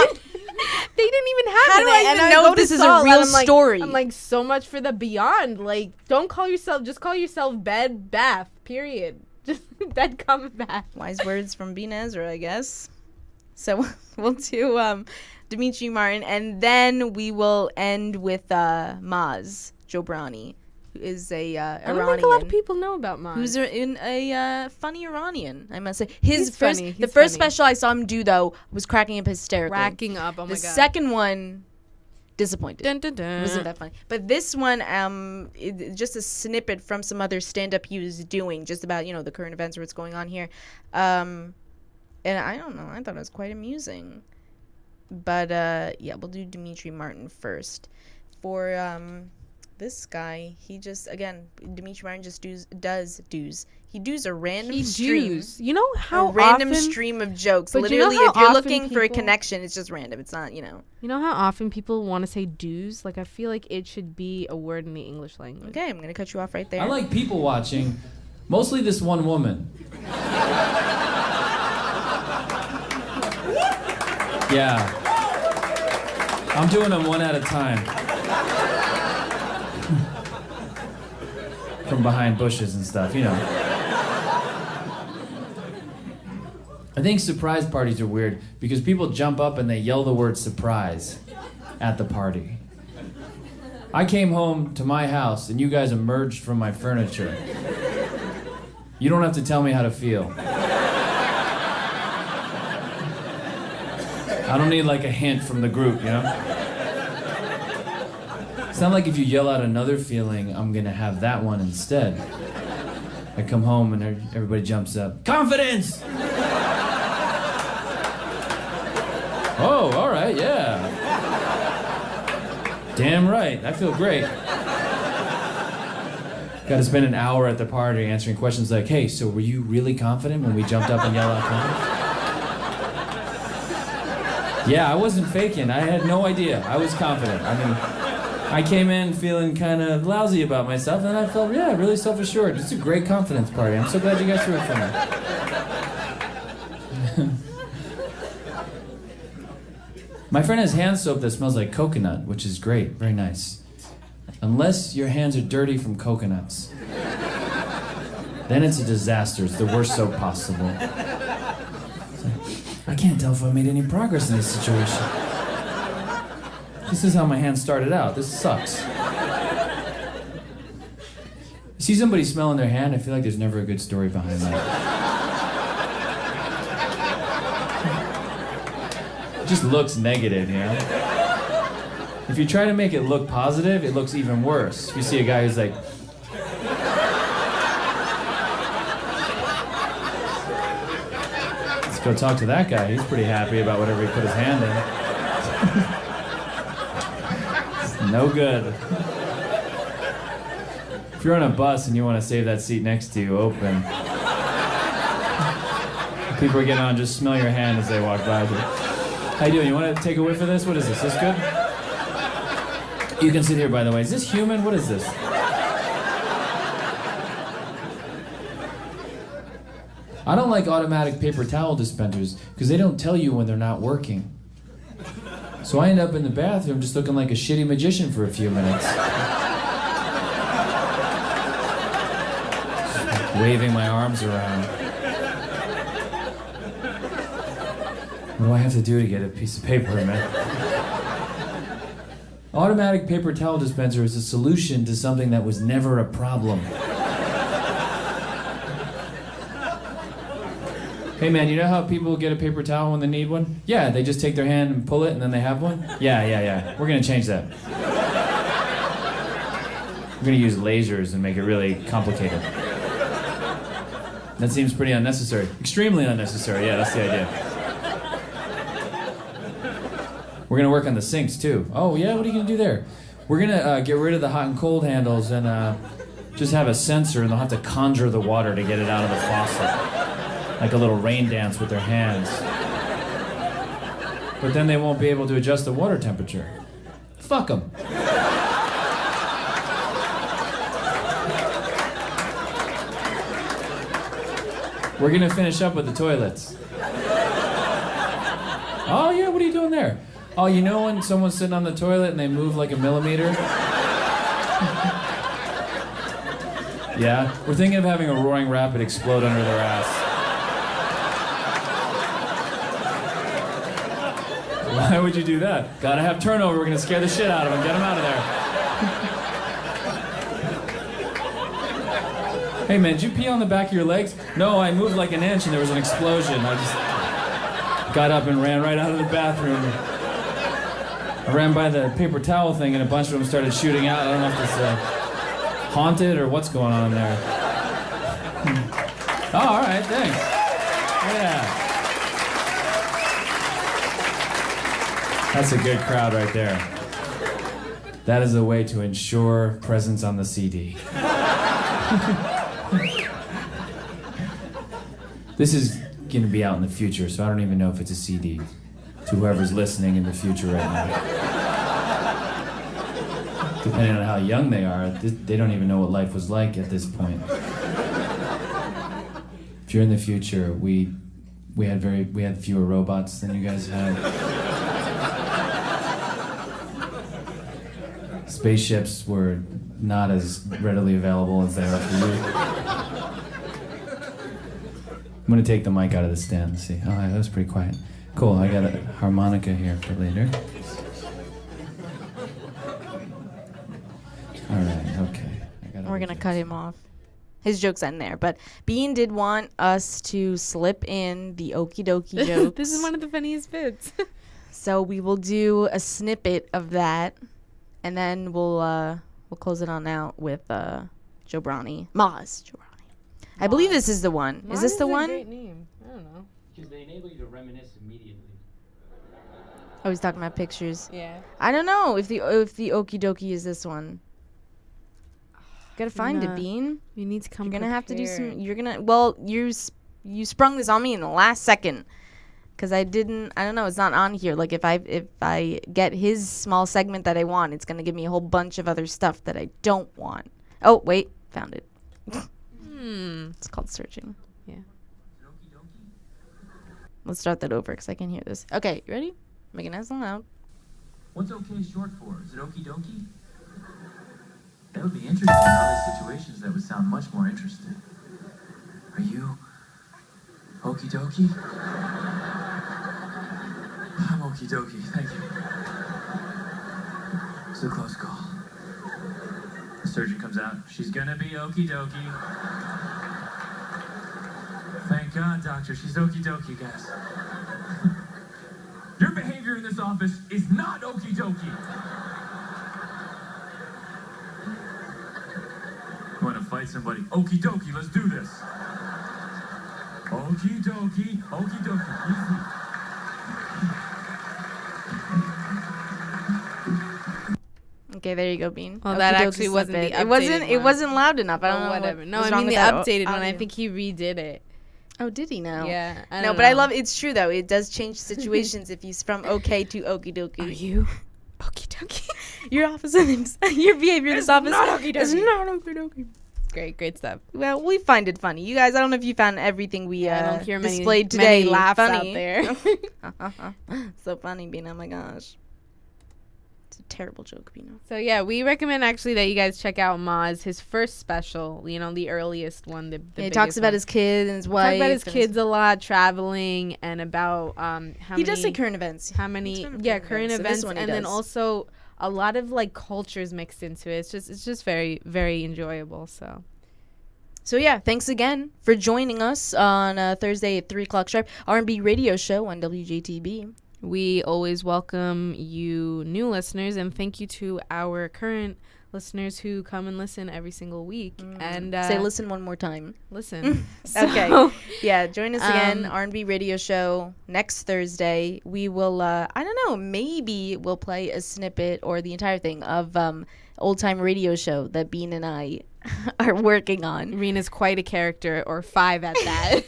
they didn't even have How it. do I and even know go if to this is a Saul, and real I'm like- story? I'm like, so much for the Beyond. Like, don't call yourself. Just call yourself Bed Bath. Period. Just Bed Coming Bath. Wise words from Bina Ezra, I guess. So we'll do Dimitri Martin, and then we will end with Maz Jobrani, who is a I don't Iranian. think a lot of people know about mine. Who's a funny Iranian, I must say. His He's first, funny, the he's first funny. special I saw him do though was cracking up hysterically. racking up? Oh my The god. second one, disappointed. Dun, dun, dun. It wasn't that funny. But this one, just a snippet from some other stand-up he was doing, just about the current events or what's going on here, and I don't know. I thought it was quite amusing. But yeah, we'll do Dimitri Martin first. For this guy, he just Dimitri Martin just He does a random stream. Jews. You know how A random often, stream of jokes. But you know Literally, how if you're often looking for a people- connection, it's just random. It's not, You know how often people want to say dues? Like I feel like it should be a word in the English language. Okay, I'm going to cut you off right there. I like people watching, mostly this one woman. Yeah. I'm doing them one at a time. From behind bushes and stuff, I think surprise parties are weird because people jump up and they yell the word surprise at the party. I came home to my house and you guys emerged from my furniture. You don't have to tell me how to feel. I don't need like a hint from the group, It's not like if you yell out another feeling, I'm gonna have that one instead. I come home and everybody jumps up. Confidence! Oh, all right, yeah. Damn right, I feel great. Got to spend an hour at the party answering questions like, hey, so were you really confident when we jumped up and yelled out confidence? Yeah, I wasn't faking. I had no idea. I was confident. I mean, I came in feeling kind of lousy about myself, and I felt, really self-assured. It's a great confidence party. I'm so glad you guys threw it for me. My friend has hand soap that smells like coconut, which is great. Very nice. Unless your hands are dirty from coconuts. Then it's a disaster. It's the worst soap possible. I can't tell if I made any progress in this situation. This is how my hand started out. This sucks. You see somebody smelling their hand, I feel like there's never a good story behind that. It just looks negative, If you try to make it look positive, it looks even worse. If you see a guy who's like, let's go talk to that guy. He's pretty happy about whatever he put his hand in. No good. If you're on a bus and you want to save that seat next to you open, people are getting on, just smell your hand as they walk by you. How you doing? You want to take a whiff of this? What is this? This good? You can sit here, by the way. Is this human? What is this? I don't like automatic paper towel dispensers because they don't tell you when they're not working. So I end up in the bathroom just looking like a shitty magician for a few minutes. Waving my arms around. What do I have to do to get a piece of paper, man? Automatic paper towel dispenser is a solution to something that was never a problem. Hey man, you know how people get a paper towel when they need one? Yeah, they just take their hand and pull it and then they have one? Yeah. We're gonna change that. We're gonna use lasers and make it really complicated. That seems pretty unnecessary. Extremely unnecessary, yeah, that's the idea. We're gonna work on the sinks too. Oh yeah, what are you gonna do there? We're gonna get rid of the hot and cold handles and just have a sensor and they'll have to conjure the water to get it out of the faucet. Like a little rain dance with their hands. But then they won't be able to adjust the water temperature. Fuck them. We're gonna finish up with the toilets. Oh yeah, what are you doing there? Oh, you know when someone's sitting on the toilet and they move like a millimeter? Yeah, we're thinking of having a roaring rapid explode under their ass. Why would you do that? Gotta have turnover. We're gonna scare the shit out of them. Get them out of there. Hey man, did you pee on the back of your legs? No, I moved like an inch and there was an explosion. I just got up and ran right out of the bathroom. I ran by the paper towel thing and a bunch of them started shooting out. I don't know if it's haunted or what's going on there. Oh, all right, thanks. Yeah. That's a good crowd right there. That is a way to ensure presence on the CD. This is going to be out in the future, so I don't even know if it's a CD. To whoever's listening in the future right now. Depending on how young they are, they don't even know what life was like at this point. If you're in the future, we had fewer robots than you guys had. Spaceships were not as readily available as they are for you. I'm gonna take the mic out of the stand. Let's see. Oh, that was pretty quiet. Cool. I got a harmonica here for later. All right. Okay. We're gonna cut him off. His jokes end there, but Bean did want us to slip in the okie dokie jokes. This is one of the funniest bits. So we will do a snippet of that, and then we'll close it on out with Joe Brownie. Maz Joe Brownie. I believe this is the one. Is this the one? Great name. I don't know. Because they enable you to reminisce immediately. Oh, he's talking about pictures. Yeah. I don't know if the okie dokie is this one. Gotta find it, Bean. You need to come. You're gonna have to do some. You're gonna. Well, you sprung this on me in the last second, because I don't know. It's not on here. Like if I get his small segment that I want, it's gonna give me a whole bunch of other stuff that I don't want. Oh wait, found it. It's called searching. Yeah. Let's start that over because I can hear this. Okay, you ready? Make it nice and loud. What's okay short for? Is it okie dokie? That would be interesting in other situations that would sound much more interesting. Are you okie dokie? I'm okie dokie, thank you. It's a close call. The surgeon comes out. She's gonna be okie dokie. Thank God, doctor. She's okie dokie, guys. Your behavior in this office is not okie dokie. You want to fight somebody? Okie dokie, let's do this. Okie dokie, okie dokie. Okay, there you go, Bean. Well, Okie that dokie actually wasn't the it wasn't. updated It one. wasn't loud enough. I don't know. Whatever. What No, was I wrong mean with the that updated one. I audio. think he redid it. Oh, did he now? Yeah. No, but I love. It's true though. It does change situations if he's from okay to okie dokie. Are you okie dokie? Your office, your behavior in this office not okie is dokie. not okie dokie. Great stuff. Well, we find it funny. You guys, I don't know if you found everything we I don't hear displayed today many laughs funny. out there. So funny, Bina. Oh my gosh. It's a terrible joke, Bina. So yeah, we recommend actually that you guys check out Maz, his first special, the earliest one. He talks about his kid and his wife. Talks about his kids a lot, traveling, and about how he does say current events. How many? Current events, and then also a lot of like cultures mixed into it. It's just very, very enjoyable. So yeah, thanks again for joining us on Thursday at 3 o'clock sharp, R&B radio show on WJTB. We always welcome you new listeners, and thank you to our current listeners who come and listen every single week. And say listen one more time. Listen. Okay. Yeah, join us again, R&B radio show next Thursday. We will, I don't know, maybe we'll play a snippet or the entire thing of old time radio show that Bean and I are working on. Rena's quite a character, or 5 at that.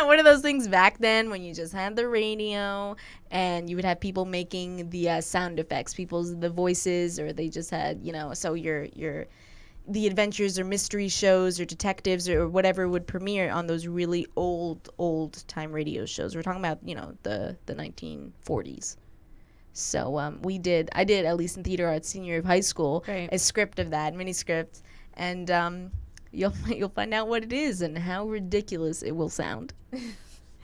One of those things back then when you just had the radio and you would have people making the sound effects, the voices, or they just had, so the adventures or mystery shows or detectives or whatever would premiere on those really old time radio shows. We're talking about, the 1940s. So I did, at least in theater arts, senior year of high school, a script of that, mini script, and you'll find out what it is and how ridiculous it will sound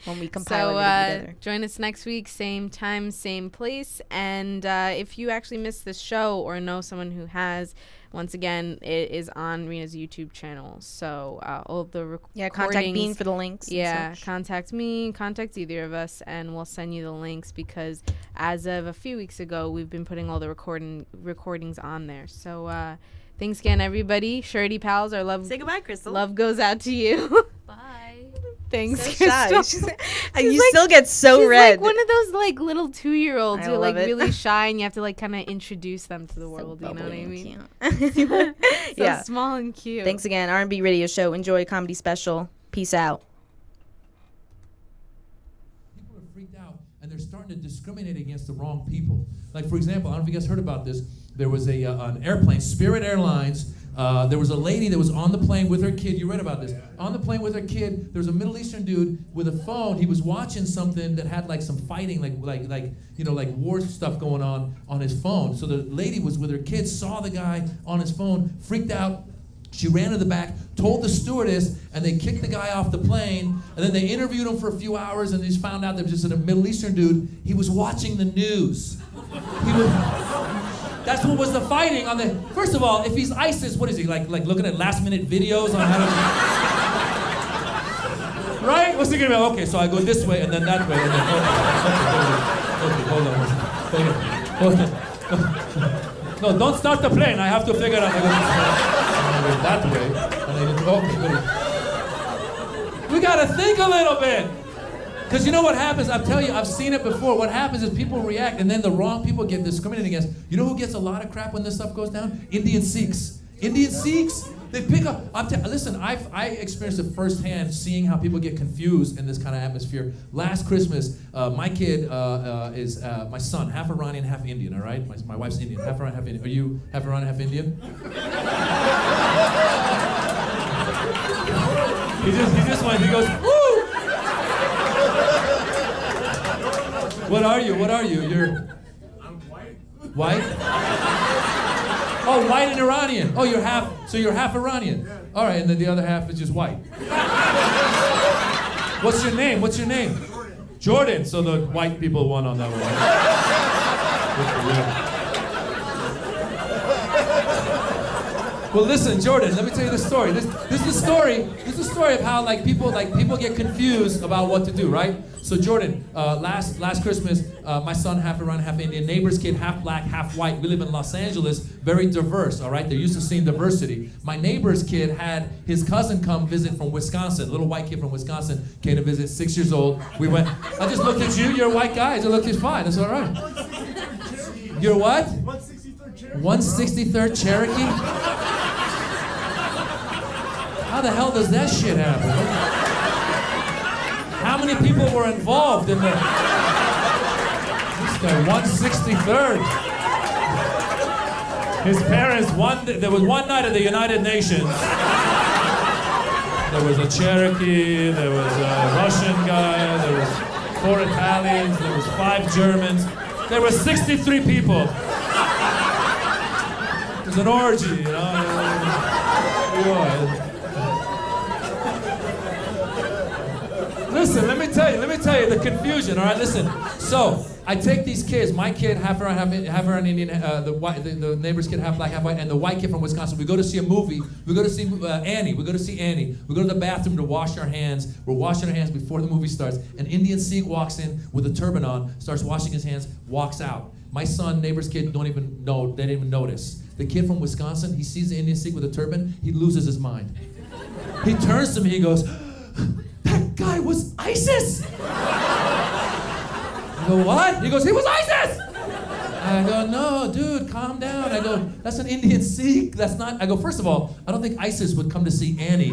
when we compile it together. Join us next week, same time, same place. And if you actually missed this show or know someone who has, once again, it is on Rena's YouTube channel. So all of the recordings. Contact Bean for the links. Yeah, contact me, contact either of us, and we'll send you the links because as of a few weeks ago, we've been putting all the recordings on there. So thanks again, everybody. Surety pals, our love. Say goodbye, Crystal. Love goes out to you. Bye. Thanks, so shy. Crystal. You still get so red. She's like one of those like little 2-year-olds who are like it. really shy, and you have to like kind of introduce them to the world. You know what I mean? So small and cute. Thanks again, R&B radio show. Enjoy comedy special. Peace out. People are freaked out, and they're starting to discriminate against the wrong people. Like, for example, I don't know if you guys heard about this. There was an airplane, Spirit Airlines. There was a lady that was on the plane with her kid. You read about this. On the plane with her kid, there was a Middle Eastern dude with a phone. He was watching something that had like some fighting, like war stuff going on his phone. So the lady was with her kid, saw the guy on his phone, freaked out. She ran to the back, told the stewardess, and they kicked the guy off the plane. And then they interviewed him for a few hours, and they just found out there was just a Middle Eastern dude. He was watching the news. That's what was the fighting on the. First of all, if he's ISIS, what is he like looking at last-minute videos on how to? Right? What's he gonna be? Okay, so I go this way and then that way and then. Okay, hold on. No, don't start the plane. I have to figure out. That way. And we gotta think a little bit. Because you know what happens? I'll tell you, I've seen it before. What happens is people react, and then the wrong people get discriminated against. You know who gets a lot of crap when this stuff goes down? Indian Sikhs. Indian Sikhs, they pick up. Listen, I experienced it firsthand, seeing how people get confused in this kind of atmosphere. Last Christmas, my kid is my son, half Iranian, half Indian. All right, my wife's Indian, half Iranian, half Indian. Are you half Iranian, half Indian? he just went. He goes, woo! What are you? I'm white. White? Oh, white and Iranian. Oh, you're half Iranian. Yeah. All right, and then the other half is just white. What's your name? Jordan. So the white people won on that one. Well, listen, Jordan, let me tell you the story. This is the story. This is the story of how people get confused about what to do, right? So Jordan, last Christmas, my son, half Iranian, half Indian, neighbor's kid, half black, half white. We live in Los Angeles, very diverse, all right? They're used to seeing diversity. My neighbor's kid had his cousin come visit from Wisconsin, little white kid from Wisconsin, came to visit, 6 years old. We went, I just looked at you, you're a white guy. I just looked, it's fine, it's all right. You're what? 163rd Cherokee. 163rd Cherokee? How the hell does that shit happen? How many people were involved in the... This guy, 163rd. His parents, there was one night at the United Nations. There was a Cherokee, there was a Russian guy, there was 4 Italians, there was 5 Germans. There were 63 people. It was an orgy, you know. Listen, let me tell you the confusion, all right? Listen. So, I take these kids, my kid, half Iran Indian, the neighbor's kid, half black, half white, and the white kid from Wisconsin. We go to see a movie. We go to see Annie. We go to see Annie. We go to the bathroom to wash our hands. We're washing our hands before the movie starts. An Indian Sikh walks in with a turban on, starts washing his hands, walks out. My son, neighbor's kid, they didn't even notice. The kid from Wisconsin, he sees the Indian Sikh with a turban, he loses his mind. He turns to me, he goes, "That guy was ISIS!" I go, "What?" He goes, "He was ISIS!" I go, "No, dude, calm down." I go, "That's an Indian Sikh. That's not..." I go, "First of all, I don't think ISIS would come to see Annie."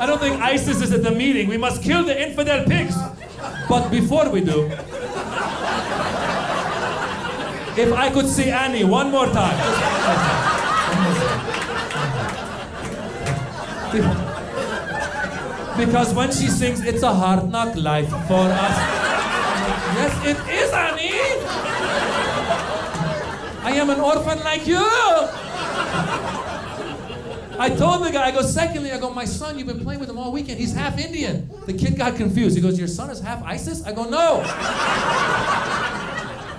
I don't think ISIS is at the meeting. We must kill the infidel pigs. But before we do, if I could see Annie one more time. Because when she sings, "It's a hard knock life for us." Yes, it is, Annie. I am an orphan like you. I told the guy, I go, secondly, I go, "My son, you've been playing with him all weekend. He's half Indian." The kid got confused. He goes, "Your son is half ISIS?" I go, "No."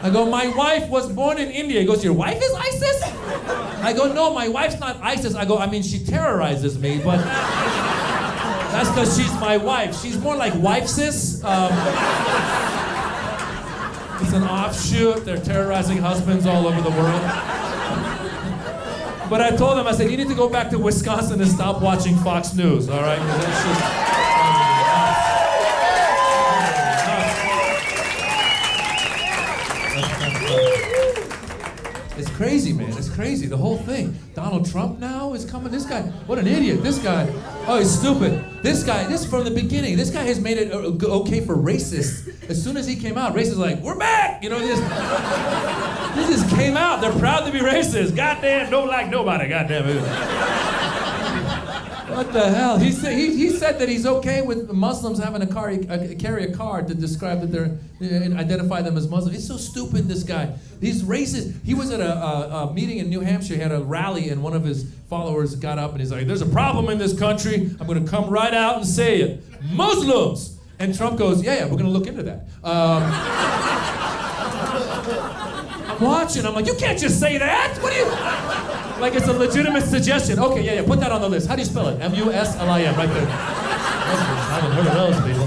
I go, "My wife was born in India." He goes, "Your wife is ISIS?" I go, "No, my wife's not ISIS." I go, "I mean, she terrorizes me, but that's because she's my wife. She's more like wife-sis." It's an offshoot. They're terrorizing husbands all over the world. But I told him, I said, "You need to go back to Wisconsin and stop watching Fox News, all right? 'Cause that's just... It's crazy, man. It's crazy. The whole thing. Donald Trump now is coming. This guy, what an idiot. This guy, oh, he's stupid. This from the beginning. This guy has made it okay for racists. As soon as he came out, racists are like, "We're back!" You know, this just came out. They're proud to be racist. Goddamn, don't like nobody. Goddamn it. What the hell? He said that he's okay with Muslims having to carry a card to describe that they're identify them as Muslim. It's so stupid, this guy. He's racist. He was at a meeting in New Hampshire. He had a rally, and one of his followers got up and he's like, "There's a problem in this country. I'm going to come right out and say it. Muslims!" And Trump goes, "Yeah, we're going to look into that." I'm watching. I'm like, "You can't just say that. What do you..." Like it's a legitimate suggestion. Okay, yeah, put that on the list. How do you spell it? M-U-S-L-I-M, right there. I haven't heard of those people.